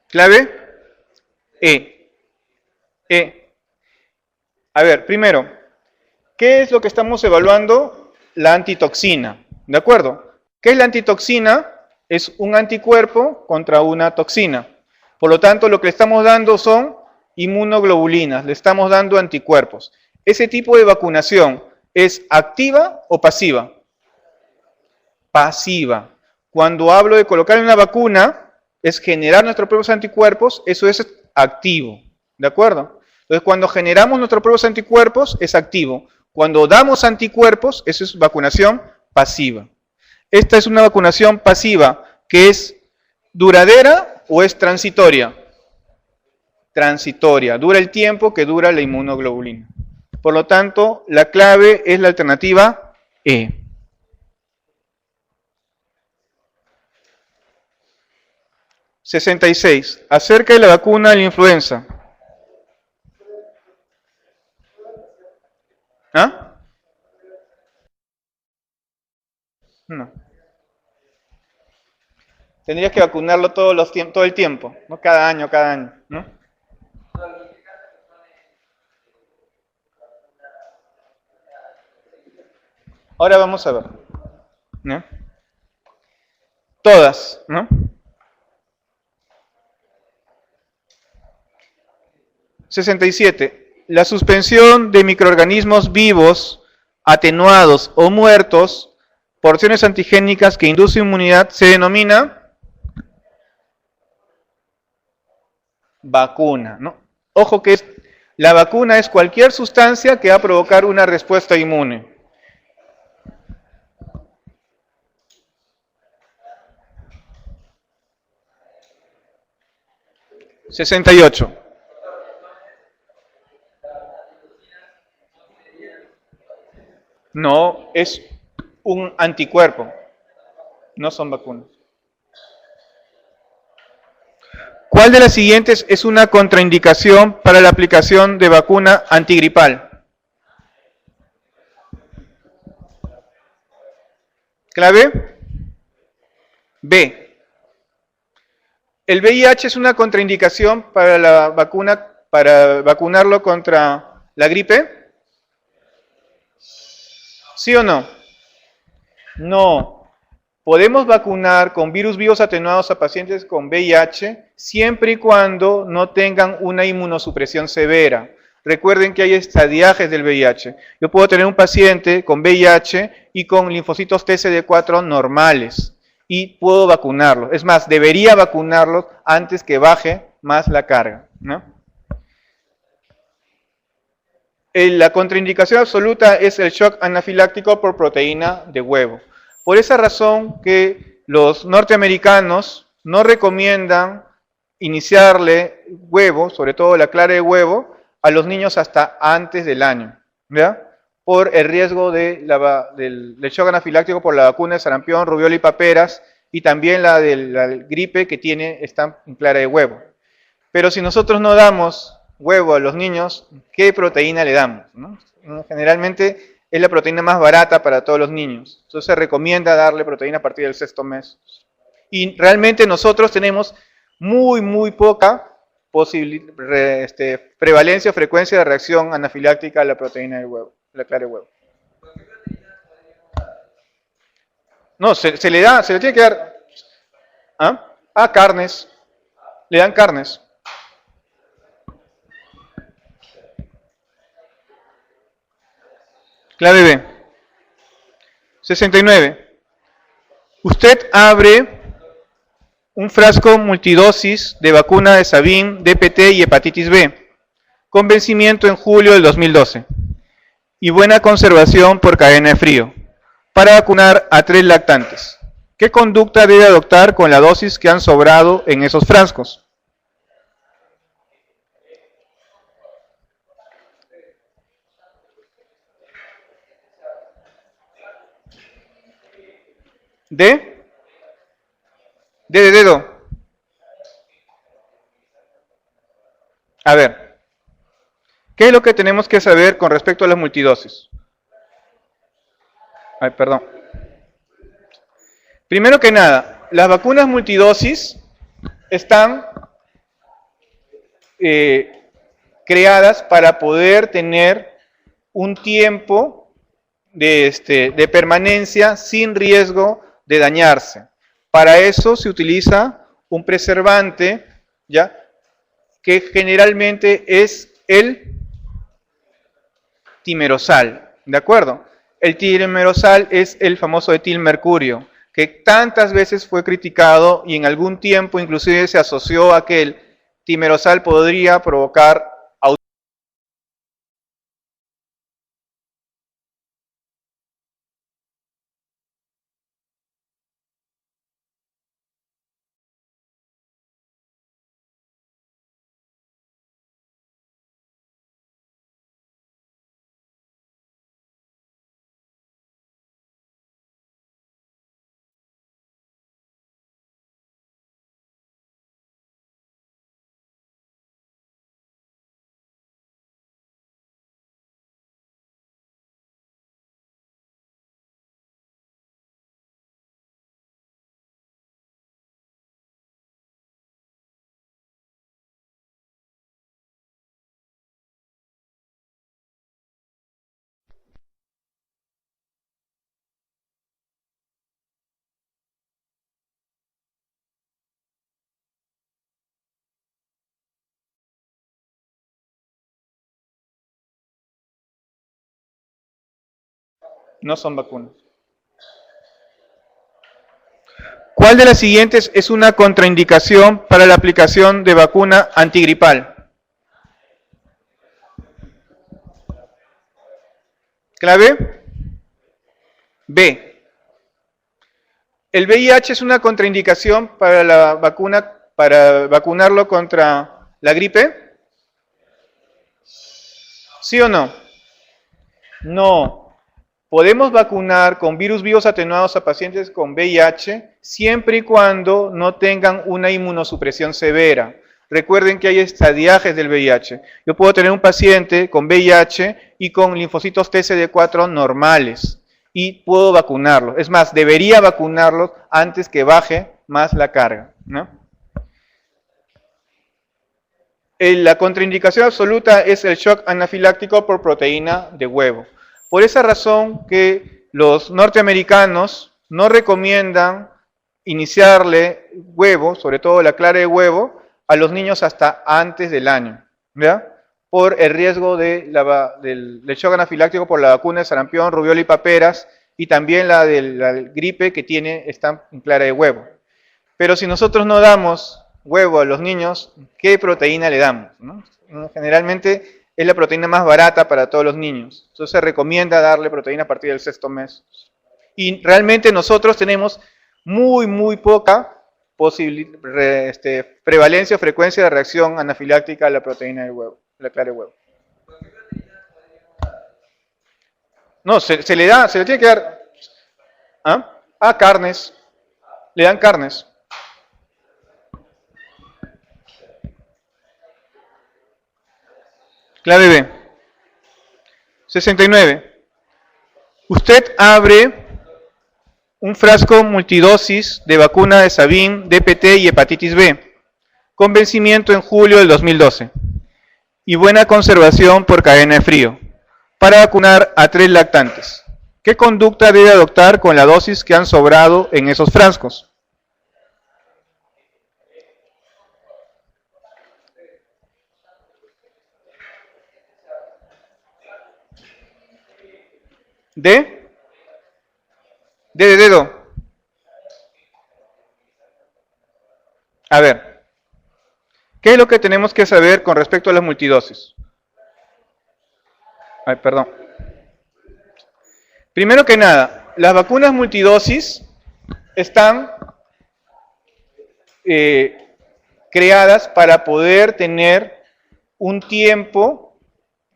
Clave E. A ver, primero, ¿qué es lo que estamos evaluando? La antitoxina, ¿de acuerdo? ¿Qué es la antitoxina? Es un anticuerpo contra una toxina. Por lo tanto, lo que le estamos dando son inmunoglobulinas, le estamos dando anticuerpos. ¿Ese tipo de vacunación es activa o pasiva? Pasiva. Cuando hablo de colocar una vacuna, es generar nuestros propios anticuerpos, eso es activo, ¿de acuerdo? Entonces, cuando generamos nuestros propios anticuerpos, es activo. Cuando damos anticuerpos, eso es vacunación pasiva. Esta es una vacunación pasiva, que es duradera o es transitoria. Transitoria, dura el tiempo que dura la inmunoglobulina. Por lo tanto, la clave es la alternativa E. 66. Acerca de la vacuna de la influenza. ¿Ah? No. Tendrías que vacunarlo todo el tiempo, no cada año, ¿no? Ahora vamos a ver. ¿No? Todas, ¿no? 67. La suspensión de microorganismos vivos, atenuados o muertos, porciones antigénicas que inducen inmunidad, se denomina vacuna, ¿no? Ojo que la vacuna es cualquier sustancia que va a provocar una respuesta inmune. (68) No, es un anticuerpo, no son vacunas. ¿Cuál de las siguientes es una contraindicación para la aplicación de vacuna antigripal? Clave B. ¿El VIH es una contraindicación para la vacuna, para vacunarlo contra la gripe? ¿Sí o no? No. Podemos vacunar con virus vivos atenuados a pacientes con VIH siempre y cuando no tengan una inmunosupresión severa. Recuerden que hay estadiajes del VIH. Yo puedo tener un paciente con VIH y con linfocitos TCD4 normales y puedo vacunarlo. Es más, debería vacunarlos antes que baje más la carga, ¿no? La contraindicación absoluta es el shock anafiláctico por proteína de huevo. Por esa razón que los norteamericanos no recomiendan iniciarle huevo, sobre todo la clara de huevo, a los niños hasta antes del año, ¿ya? Por el riesgo del shock anafiláctico por la vacuna de sarampión, rubiola y paperas, y también la de la gripe que está en clara de huevo. Pero si nosotros no damos huevo a los niños, ¿qué proteína le damos, no? Generalmente es la proteína más barata para todos los niños. Entonces se recomienda darle proteína a partir del sexto mes. Y realmente nosotros tenemos muy poca prevalencia o frecuencia de reacción anafiláctica a la proteína del huevo, la clara de huevo. No, se le tiene que dar. Carnes. Le dan carnes. Clave B. 69. Usted abre un frasco multidosis de vacuna de Sabin, DPT y hepatitis B, con vencimiento en julio del 2012 y buena conservación por cadena de frío, para vacunar a 3 lactantes. ¿Qué conducta debe adoptar con la dosis que han sobrado en esos frascos? D de dedo. A ver, ¿qué es lo que tenemos que saber con respecto a las multidosis? Ay, perdón. Primero que nada, las vacunas multidosis están creadas para poder tener un tiempo de permanencia sin riesgo de dañarse. Para eso se utiliza un preservante, ¿ya?, que generalmente es el timerosal, ¿de acuerdo? El timerosal es el famoso etilmercurio, que tantas veces fue criticado y en algún tiempo inclusive se asoció a que el timerosal podría provocar no son vacunas. ¿Cuál de las siguientes es una contraindicación para la aplicación de vacuna antigripal? Clave B. ¿El VIH es una contraindicación para la vacuna, para vacunarlo contra la gripe? ¿Sí o no? No. Podemos vacunar con virus vivos atenuados a pacientes con VIH siempre y cuando no tengan una inmunosupresión severa. Recuerden que hay estadiajes del VIH. Yo puedo tener un paciente con VIH y con linfocitos TCD4 normales y puedo vacunarlo. Es más, debería vacunarlos antes que baje más la carga, ¿no? La contraindicación absoluta es el shock anafiláctico por proteína de huevo. Por esa razón que los norteamericanos no recomiendan iniciarle huevo, sobre todo la clara de huevo, a los niños hasta antes del año, ¿ya?, por el riesgo del shock anafiláctico por la vacuna de sarampión, rubiola y paperas, y también la de la gripe que está en clara de huevo. Pero si nosotros no damos huevo a los niños, ¿qué proteína le damos, no? Generalmente es la proteína más barata para todos los niños. Entonces se recomienda darle proteína a partir del sexto mes. Y realmente nosotros tenemos muy poca prevalencia o frecuencia de reacción anafiláctica a la proteína del huevo, la clara de huevo. No, se le tiene que dar. ¿Ah? Carnes. Le dan carnes. Clave B. 69. Usted abre un frasco multidosis de vacuna de Sabin, DPT y hepatitis B, con vencimiento en julio del 2012 y buena conservación por cadena de frío, para vacunar a 3 lactantes. ¿Qué conducta debe adoptar con la dosis que han sobrado en esos frascos? D de dedo. A ver, ¿qué es lo que tenemos que saber con respecto a las multidosis? Ay, perdón. Primero que nada, las vacunas multidosis están creadas para poder tener un tiempo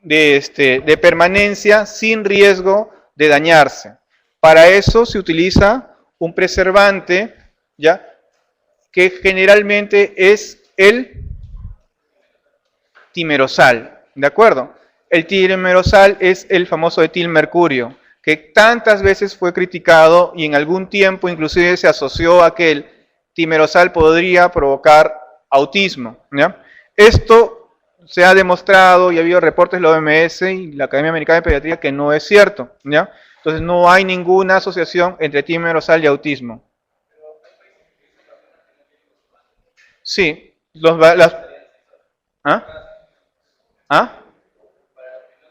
de permanencia sin riesgo de dañarse. Para eso se utiliza un preservante, ¿ya?, que generalmente es el timerosal, ¿de acuerdo? El timerosal es el famoso etilmercurio, que tantas veces fue criticado y en algún tiempo inclusive se asoció a que el timerosal podría provocar autismo, ¿ya? Esto se ha demostrado y ha habido reportes de la OMS y la Academia Americana de Pediatría que no es cierto, ¿ya? Entonces no hay ninguna asociación entre timerosal y autismo. Sí, ¿ah? ¿Ah?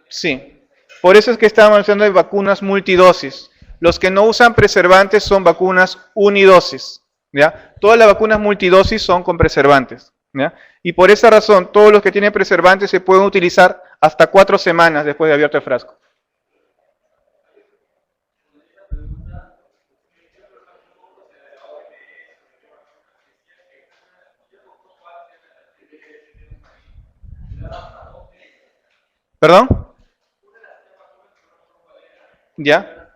Sí. Por eso es que estamos hablando de vacunas multidosis. Los que no usan preservantes son vacunas unidosis, ¿ya? Todas las vacunas multidosis son con preservantes, ¿ya? Y por esa razón, todos los que tienen preservantes se pueden utilizar hasta 4 semanas después de abierto el frasco. ¿Perdón? ¿Ya?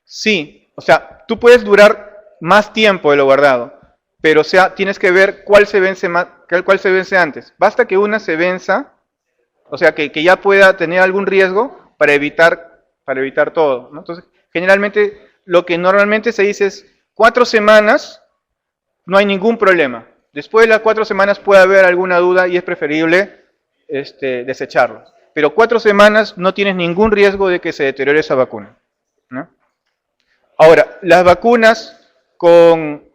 Sí, o sea, tú puedes durar más tiempo de lo guardado, pero o sea, tienes que ver cuál se vence más, cuál se vence antes. Basta que una se venza, o sea, que ya pueda tener algún riesgo para evitar todo, ¿no? Entonces, generalmente, lo que normalmente se dice es 4 semanas, no hay ningún problema. Después de las 4 semanas puede haber alguna duda y es preferible desecharlo. Pero 4 semanas no tienes ningún riesgo de que se deteriore esa vacuna, ¿no? Ahora, las vacunas con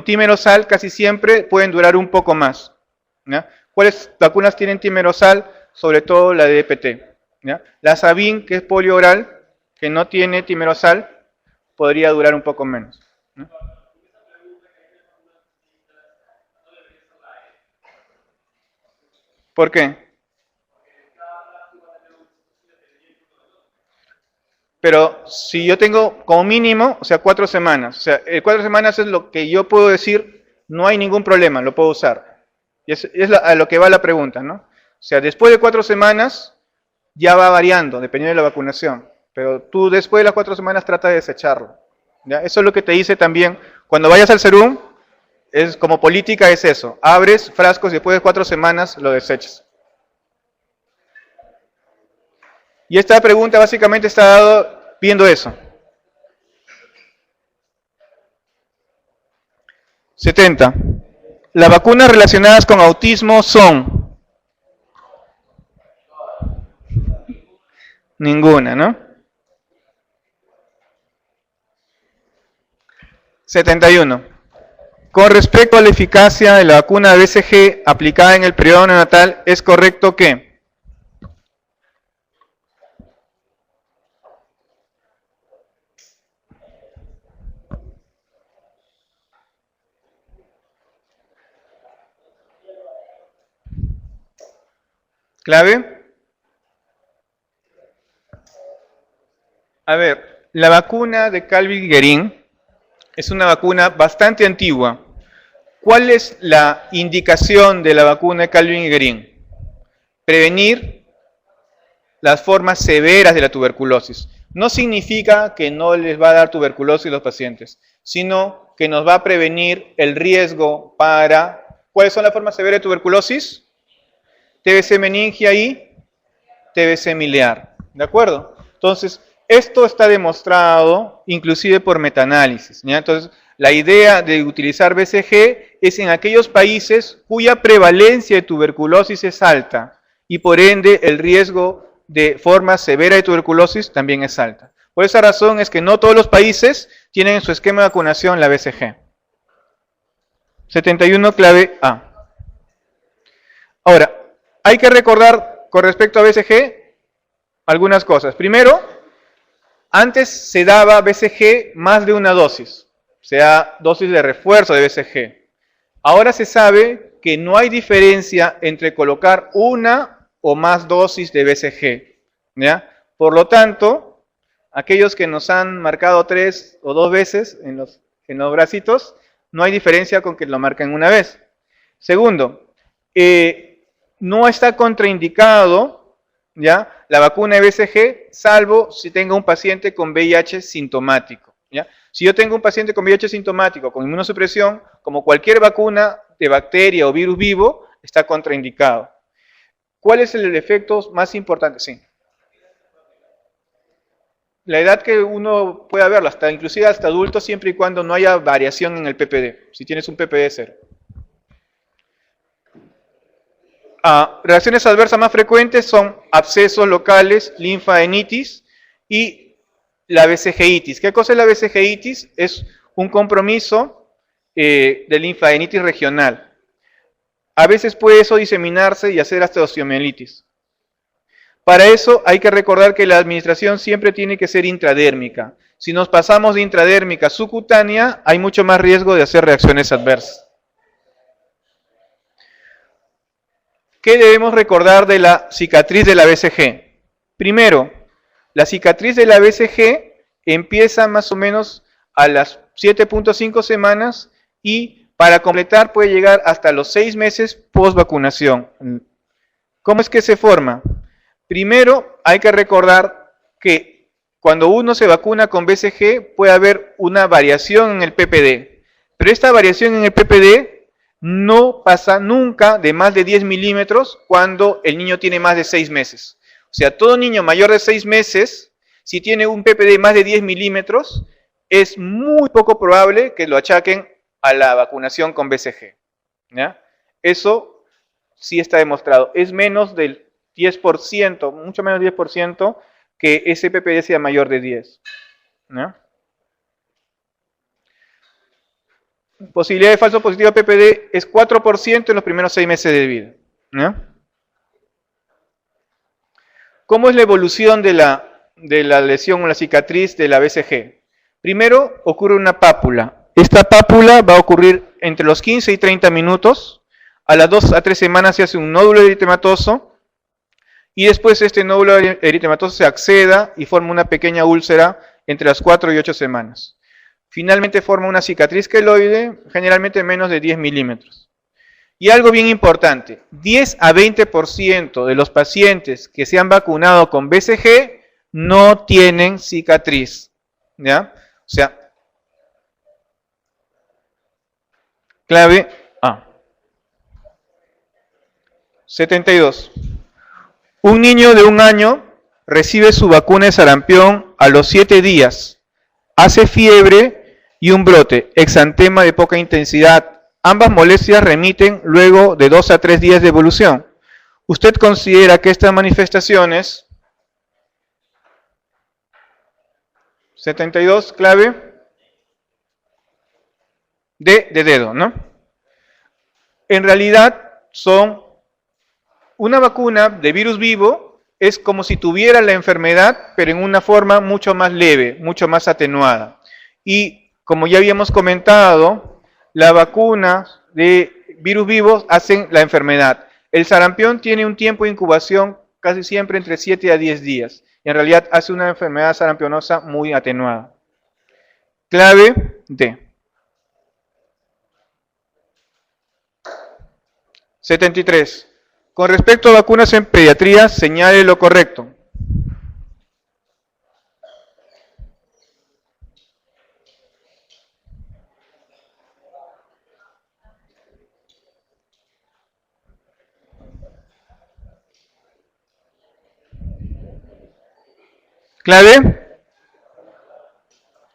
timerosal casi siempre pueden durar un poco más, ¿ya? ¿Cuáles vacunas tienen timerosal? Sobre todo la de DPT, ¿ya? La Sabin, que es polio oral, que no tiene timerosal, podría durar un poco menos, ¿no? ¿Por qué? Pero si yo tengo como mínimo, o sea, 4 semanas, o sea, 4 semanas es lo que yo puedo decir, no hay ningún problema, lo puedo usar. Y es a lo que va la pregunta, ¿no? O sea, después de 4 semanas ya va variando, dependiendo de la vacunación. Pero tú después de las 4 semanas trata de desecharlo, ¿ya? Eso es lo que te dice también, cuando vayas al Serum, es como política es eso, abres frascos y después de 4 semanas lo desechas. Y esta pregunta básicamente está viendo eso. 70. Las vacunas relacionadas con autismo son ninguna, ¿no? 71. Con respecto a la eficacia de la vacuna BCG aplicada en el periodo neonatal, ¿es correcto que? ¿Clave? A ver, la vacuna de Calvi-Guerin es una vacuna bastante antigua. ¿Cuál es la indicación de la vacuna de Calvi-Guerin? Prevenir las formas severas de la tuberculosis. No significa que no les va a dar tuberculosis a los pacientes, sino que nos va a prevenir el riesgo para... ¿Cuáles son las formas severas de tuberculosis? TBC meningia y TBC miliar. ¿De acuerdo? Entonces, esto está demostrado inclusive por metaanálisis, ¿ya? Entonces, la idea de utilizar BCG es en aquellos países cuya prevalencia de tuberculosis es alta y por ende el riesgo de forma severa de tuberculosis también es alta. Por esa razón es que no todos los países tienen en su esquema de vacunación la BCG. 71 clave A. Ahora, hay que recordar con respecto a BCG algunas cosas. Primero, antes se daba BCG más de una dosis, o sea, dosis de refuerzo de BCG. Ahora se sabe que no hay diferencia entre colocar una o más dosis de BCG, ¿ya? Por lo tanto, aquellos que nos han marcado 3 o 2 veces en los bracitos, no hay diferencia con que lo marquen una vez. Segundo, no está contraindicado, ¿ya?, la vacuna de BCG, salvo si tenga un paciente con VIH sintomático, ¿ya? Si yo tengo un paciente con VIH sintomático, con inmunosupresión, como cualquier vacuna de bacteria o virus vivo, está contraindicado. ¿Cuál es el efecto más importante? Sí. La edad que uno pueda verlo, inclusive hasta adultos, siempre y cuando no haya variación en el PPD, si tienes un PPD 0. Reacciones adversas más frecuentes son abscesos locales, linfaadenitis y la BCG-itis. ¿Qué cosa es la BCG-itis? Es un compromiso de linfaadenitis regional. A veces puede eso diseminarse y hacer hasta osteomielitis. Para eso hay que recordar que la administración siempre tiene que ser intradérmica. Si nos pasamos de intradérmica a subcutánea, hay mucho más riesgo de hacer reacciones adversas. ¿Qué debemos recordar de la cicatriz de la BCG? Primero, la cicatriz de la BCG empieza más o menos a las 7.5 semanas y para completar puede llegar hasta los 6 meses post vacunación. ¿Cómo es que se forma? Primero, hay que recordar que cuando uno se vacuna con BCG puede haber una variación en el PPD, pero esta variación en el PPD no pasa nunca de más de 10 milímetros cuando el niño tiene más de 6 meses. O sea, todo niño mayor de 6 meses, si tiene un PPD más de 10 milímetros, es muy poco probable que lo achaquen a la vacunación con BCG, ¿ya? Eso sí está demostrado. Es menos del 10%, mucho menos del 10%, que ese PPD sea mayor de 10. ¿No? Posibilidad de falso positivo a PPD es 4% en los primeros 6 meses de vida. ¿No? ¿Cómo es la evolución de la lesión o la cicatriz de la BCG? Primero ocurre una pápula. Esta pápula va a ocurrir entre los 15 y 30 minutos. A las 2 a 3 semanas se hace un nódulo eritematoso. Y después este nódulo eritematoso se acceda y forma una pequeña úlcera entre las 4 y 8 semanas. Finalmente forma una cicatriz queloide, generalmente menos de 10 milímetros. Y algo bien importante, 10 a 20% de los pacientes que se han vacunado con BCG no tienen cicatriz. ¿Ya? O sea, clave A. 72. Un niño de 1 año recibe su vacuna de sarampión a los 7 días. Hace fiebre y un brote, exantema de poca intensidad. Ambas molestias remiten luego de 2 a 3 días de evolución. ¿Usted considera que estas manifestaciones, 72, clave, D de dedo, ¿no? En realidad son una vacuna de virus vivo, es como si tuviera la enfermedad, pero en una forma mucho más leve, mucho más atenuada. Y como ya habíamos comentado, la vacuna de virus vivos hacen la enfermedad. El sarampión tiene un tiempo de incubación casi siempre entre 7 a 10 días. Y en realidad hace una enfermedad sarampionosa muy atenuada. Clave D. 73. Con respecto a vacunas en pediatría, señale lo correcto. Clave,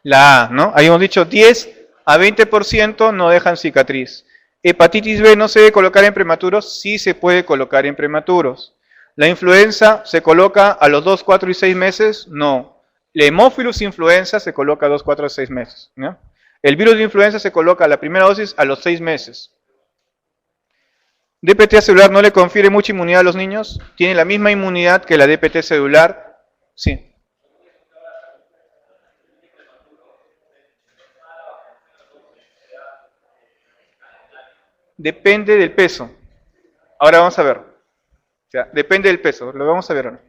la A, ¿no? Habíamos dicho 10 a 20% no dejan cicatriz. Hepatitis B no se debe colocar en prematuros, sí se puede colocar en prematuros. La influenza se coloca a los 2, 4 y 6 meses, no. La Haemophilus influenza se coloca a 2, 4 y 6 meses. ¿no? El virus de influenza se coloca a la primera dosis a los 6 meses. DPT celular no le confiere mucha inmunidad a los niños, tiene la misma inmunidad que la DPT celular, sí. Depende del peso. Ahora vamos a ver. O sea, depende del peso, lo vamos a ver ahora.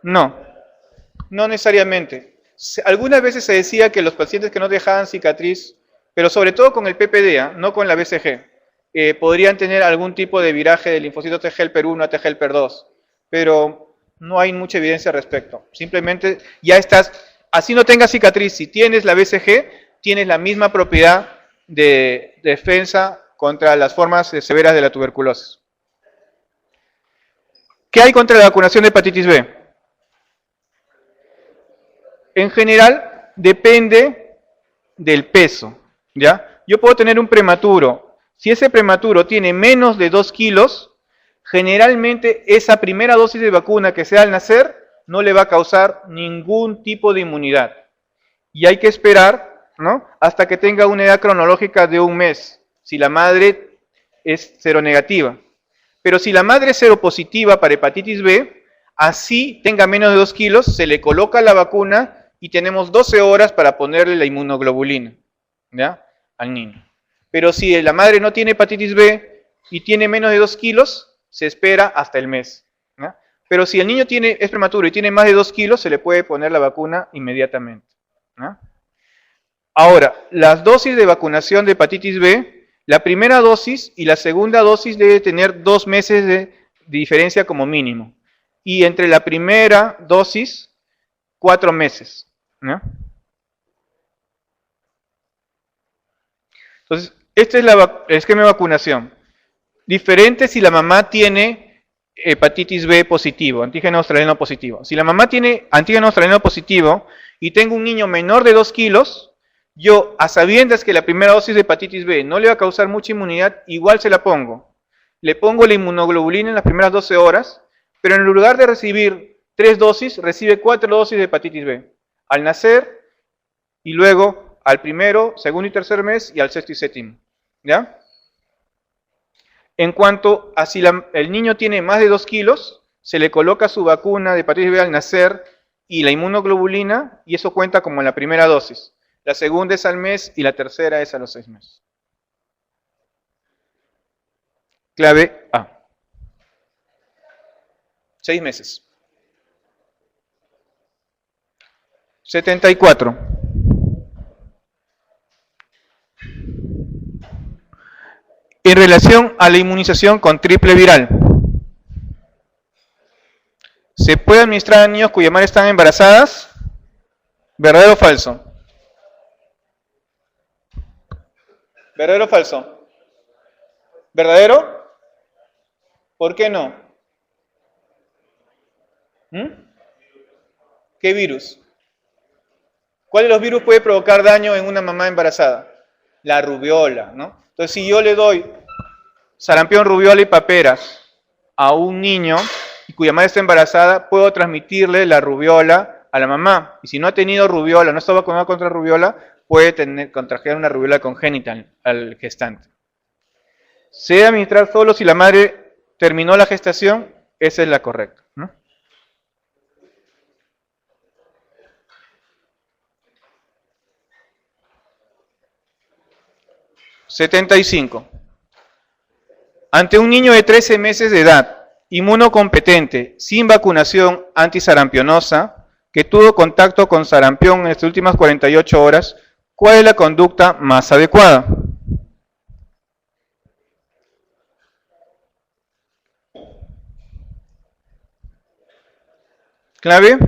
No, no necesariamente. Algunas veces se decía que los pacientes que no dejaban cicatriz, pero sobre todo con el PPD, no con la BCG, podrían tener algún tipo de viraje de linfocitos T helper 1 a T helper 2, pero no hay mucha evidencia al respecto. Simplemente ya estás, así no tengas cicatriz, si tienes la BCG, tienes la misma propiedad de defensa contra las formas severas de la tuberculosis. ¿Qué hay contra la vacunación de hepatitis B? En general, depende del peso, ¿ya? Yo puedo tener un prematuro. Si ese prematuro tiene menos de 2 kilos, generalmente esa primera dosis de vacuna que sea al nacer no le va a causar ningún tipo de inmunidad. Y hay que esperar, ¿no? Hasta que tenga una edad cronológica de un mes, si la madre es seronegativa. Pero si la madre es seropositiva para hepatitis B, así tenga menos de 2 kilos, se le coloca la vacuna y tenemos 12 horas para ponerle la inmunoglobulina, ¿ya? Al niño. Pero si la madre no tiene hepatitis B y tiene menos de 2 kilos, se espera hasta el mes. ¿ya? Pero si el niño es prematuro y tiene más de 2 kilos, se le puede poner la vacuna inmediatamente. ¿ya? Ahora, las dosis de vacunación de hepatitis B, la primera dosis y la segunda dosis debe tener 2 meses de diferencia como mínimo. Y entre la primera dosis, 4 meses. ¿no? Entonces, este es el esquema de vacunación. Diferente si la mamá tiene hepatitis B positivo, antígeno australiano positivo. Si la mamá tiene antígeno australiano positivo y tengo un niño menor de 2 kilos, yo, a sabiendas que la primera dosis de hepatitis B no le va a causar mucha inmunidad, igual se la pongo. Le pongo la inmunoglobulina en las primeras 12 horas, pero en lugar de recibir 3 dosis, recibe 4 dosis de hepatitis B. Al nacer y luego al primero, segundo y tercer mes y al sexto y séptimo. ¿Ya? En cuanto a si el niño tiene más de 2 kilos, se le coloca su vacuna de hepatitis B al nacer y la inmunoglobulina, y eso cuenta como la primera dosis. La segunda es al mes y la tercera es a los 6 meses. Clave A. 6 meses. 74. En relación a la inmunización con triple viral, ¿se puede administrar a niños cuya madre están embarazadas? ¿Verdadero o falso? ¿Verdadero o falso? ¿Verdadero? ¿Por qué no? ¿Mm? ¿Qué virus? ¿Cuál de los virus puede provocar daño en una mamá embarazada? La rubiola, ¿no? Entonces, si yo le doy sarampión, rubiola y paperas a un niño y cuya madre está embarazada, puedo transmitirle la rubiola a la mamá. Y si no ha tenido rubiola, no está vacunado contra rubiola, puede contraer una rubiola congénita al gestante. Se debe administrar solo si la madre terminó la gestación, esa es la correcta. ¿no? 75. Ante un niño de 13 meses de edad, inmunocompetente, sin vacunación antisarampionosa, que tuvo contacto con sarampión en las últimas 48 horas, ¿cuál es la conducta más adecuada? ¿Clave?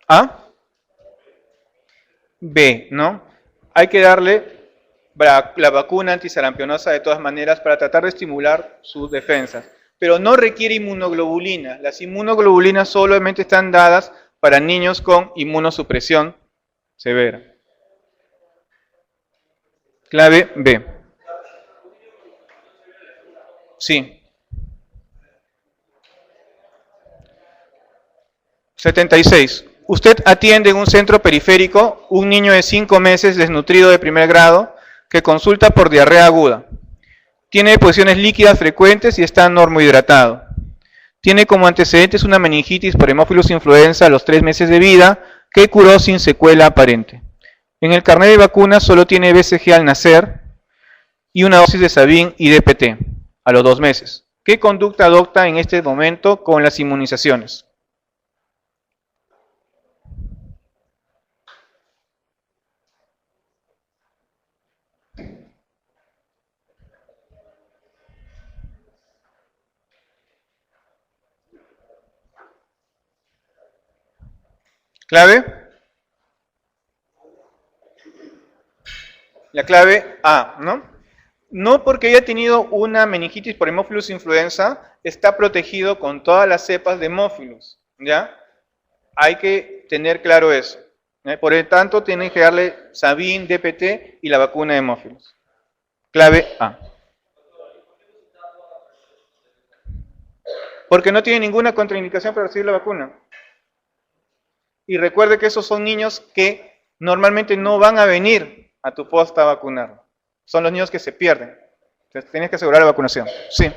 A. B, ¿no? Hay que darle la vacuna antisarampionosa de todas maneras para tratar de estimular sus defensas. Pero no requiere inmunoglobulina. Las inmunoglobulinas solamente están dadas para niños con inmunosupresión severa. Clave B. Sí. 76. Usted atiende en un centro periférico un niño de 5 meses desnutrido de primer grado que consulta por diarrea aguda. Tiene deposiciones líquidas frecuentes y está normohidratado. Tiene como antecedentes una meningitis por Haemophilus influenza a los 3 meses de vida que curó sin secuela aparente. En el carnet de vacunas solo tiene BCG al nacer y una dosis de Sabin y DPT a los 2 meses. ¿Qué conducta adopta en este momento con las inmunizaciones? ¿Clave? La clave A, ¿no? No porque haya tenido una meningitis por Haemophilus influenza, está protegido con todas las cepas de Haemophilus, ¿ya? Hay que tener claro eso. Por lo tanto, tienen que darle Sabin, DPT y la vacuna de Haemophilus. Clave A. Porque no tiene ninguna contraindicación para recibir la vacuna. Y recuerde que esos son niños que normalmente no van a venir a tu posta a vacunar. Son los niños que se pierden. Entonces, tienes que asegurar la vacunación. Sí.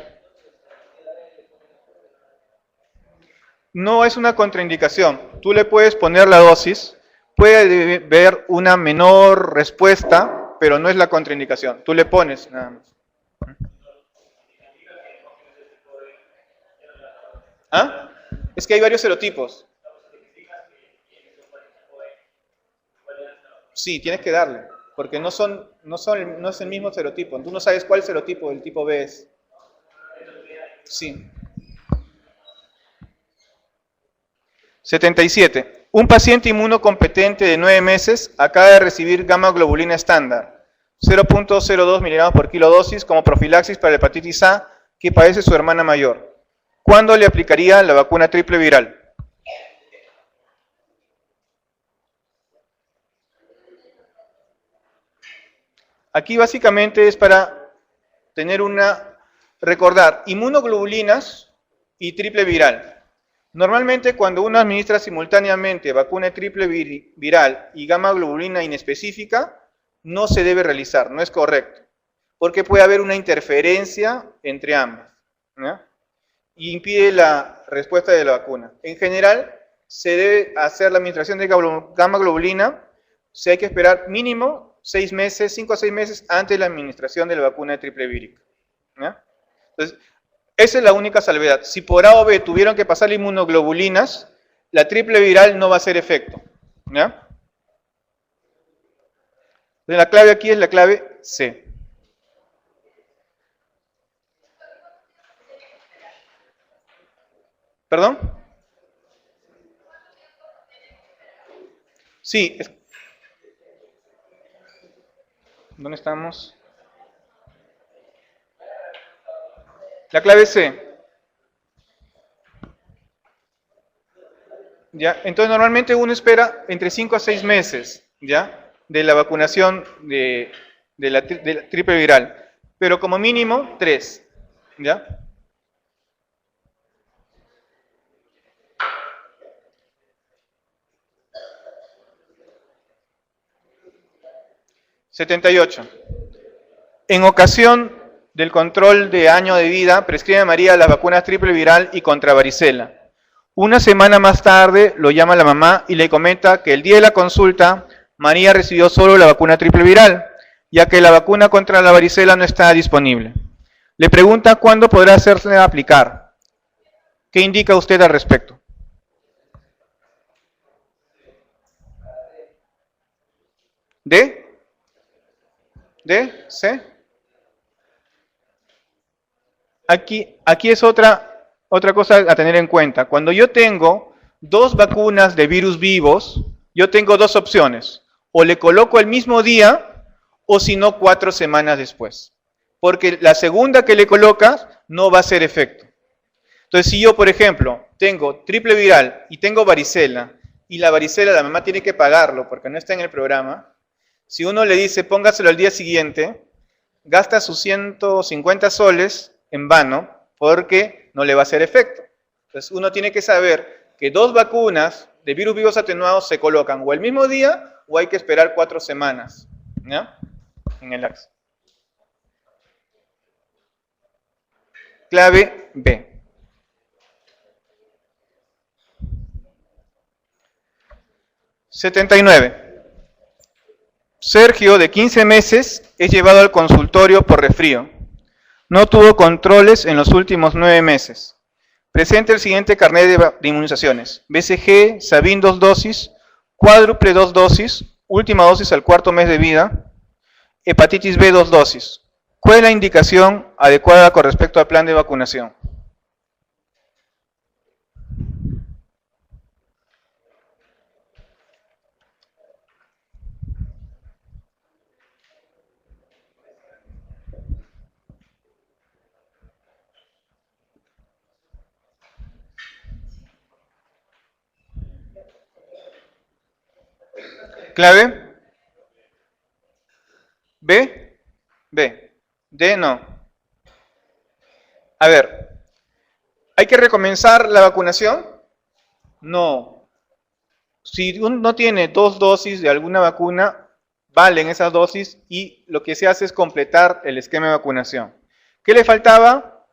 No es una contraindicación. Tú le puedes poner la dosis, puede haber una menor respuesta, pero no es la contraindicación. Tú le pones nada más. ¿Ah? Es que hay varios serotipos. Sí, tienes que darle, porque no es el mismo serotipo. Tú no sabes cuál serotipo del tipo B es. Sí. 77. Un paciente inmunocompetente de 9 meses acaba de recibir gamma globulina estándar, 0.02 miligramos por kilo dosis como profilaxis para la hepatitis A que padece su hermana mayor. ¿Cuándo le aplicaría la vacuna triple viral? Aquí básicamente es para recordar inmunoglobulinas y triple viral. Normalmente cuando uno administra simultáneamente vacuna triple viral y gamma globulina inespecífica, no se debe realizar, no es correcto, porque puede haber una interferencia entre ambas, ¿no? Y impide la respuesta de la vacuna. En general, se debe hacer la administración de gamma globulina, si hay que esperar mínimo 6 meses, 5 a 6 meses antes de la administración de la vacuna de triple vírica. ¿Ya? Entonces, esa es la única salvedad. Si por A o B tuvieron que pasar inmunoglobulinas, la triple viral no va a hacer efecto. ¿Ya? Entonces, la clave aquí es la clave C. ¿Perdón? Sí. ¿Dónde estamos? La clave C. ¿Ya? Entonces, normalmente uno espera entre 5 a 6 meses, ¿ya? De la vacunación de la triple viral. Pero como mínimo, 3. ¿Ya? (78) En ocasión del control de año de vida, prescribe a María las vacunas triple viral y contra varicela. Una semana más tarde lo llama la mamá y le comenta que el día de la consulta María recibió solo la vacuna triple viral, ya que la vacuna contra la varicela no está disponible. Le pregunta cuándo podrá hacerse aplicar. ¿Qué indica usted al respecto? ¿D? ¿D? ¿C? Aquí es otra cosa a tener en cuenta. Cuando yo tengo dos vacunas de virus vivos, yo tengo dos opciones. O le coloco el mismo día, o si no, 4 semanas después. Porque la segunda que le colocas no va a hacer efecto. Entonces, si yo, por ejemplo, tengo triple viral y tengo varicela, y la varicela la mamá tiene que pagarlo porque no está en el programa, si uno le dice póngaselo al día siguiente, gasta sus 150 soles en vano porque no le va a hacer efecto. Entonces, uno tiene que saber que dos vacunas de virus vivos atenuados se colocan o el mismo día o hay que esperar 4 semanas, ¿no? En el laxo. Clave B. (79) Sergio, de 15 meses, es llevado al consultorio por resfrío. No tuvo controles en los últimos 9 meses. Presenta el siguiente carnet de inmunizaciones: BCG, Sabin 2 dosis, cuádruple 2 dosis, última dosis al 4.º mes de vida, hepatitis B 2 dosis. ¿Cuál es la indicación adecuada con respecto al plan de vacunación? ¿Clave? ¿B? ¿B? ¿D? No. A ver, ¿hay que recomenzar la vacunación? No. Si uno tiene 2 dosis de alguna vacuna, valen esas dosis y lo que se hace es completar el esquema de vacunación. ¿Qué le faltaba?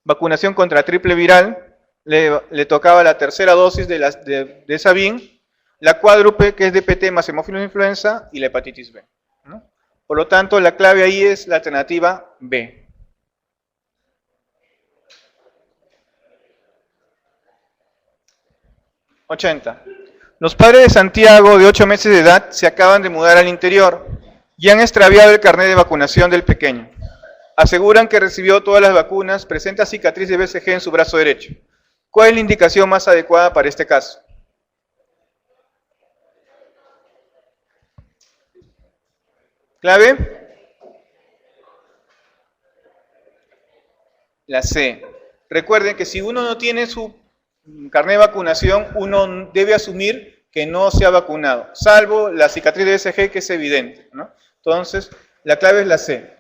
Vacunación contra triple viral, le tocaba la tercera dosis de Sabin, la cuádruple, que es DPT más hemófilos de influenza, y la hepatitis B, ¿no? Por lo tanto, la clave ahí es la alternativa B. (80) Los padres de Santiago, de 8 meses de edad, se acaban de mudar al interior y han extraviado el carnet de vacunación del pequeño. Aseguran que recibió todas las vacunas, presenta cicatriz de BCG en su brazo derecho. ¿Cuál es la indicación más adecuada para este caso? ¿Clave? La C. Recuerden que si uno no tiene su carnet de vacunación, uno debe asumir que no se ha vacunado, salvo la cicatriz de BCG, que es evidente, ¿no? Entonces, la clave es la C.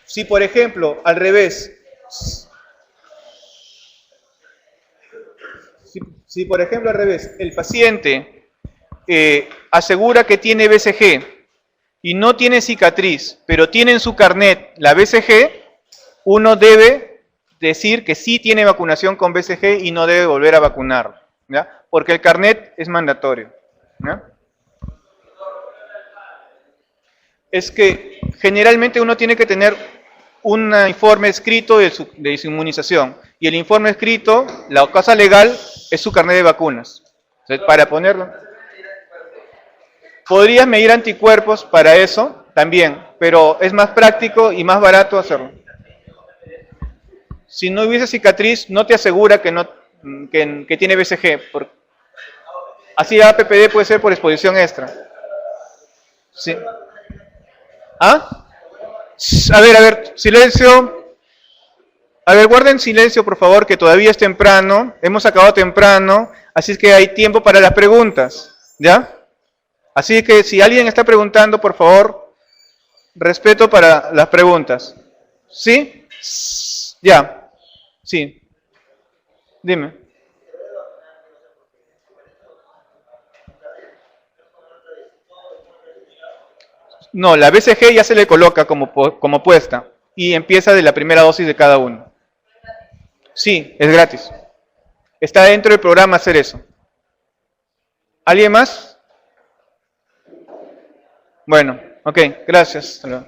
Si, por ejemplo, al revés, el paciente asegura que tiene BCG y no tiene cicatriz, pero tiene en su carnet la BCG, uno debe decir que sí tiene vacunación con BCG y no debe volver a vacunarlo, ¿ya? Porque el carnet es mandatorio, ¿ya? Es que generalmente uno tiene que tener un informe escrito de su inmunización, y el informe escrito, la cosa legal, es su carnet de vacunas. Entonces, para ponerlo, podrías medir anticuerpos para eso también, pero es más práctico y más barato hacerlo. Si no hubiese cicatriz, no te asegura que tiene BCG. Así APPD puede ser por exposición extra. ¿Sí? ¿Ah? A ver, silencio. A ver, guarden silencio, por favor, que todavía es temprano. Hemos acabado temprano, así es que hay tiempo para las preguntas, ¿ya? Así que si alguien está preguntando, por favor, respeto para las preguntas. ¿Sí? Ya. Sí. Dime. No, la BCG ya se le coloca como puesta y empieza de la primera dosis de cada uno. Sí, es gratis. Está dentro del programa hacer eso. ¿Alguien más? Bueno, ok, gracias. Hasta luego.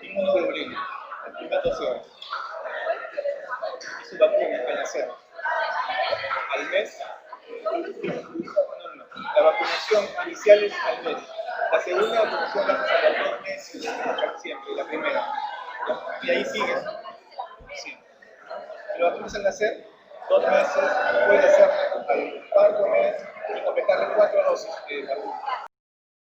Inmunoglobulina, las primeras 12 horas. Y su vacuna al nacer. Al mes. No. La vacunación inicial es al mes. La segunda vacunación la haces a los 2 meses, siempre, la primera. Y ahí sigues. Sí. Si lo vacunas al nacer, 2 meses, puede ser al cuarto mes y completar 4 dosis de vacuna.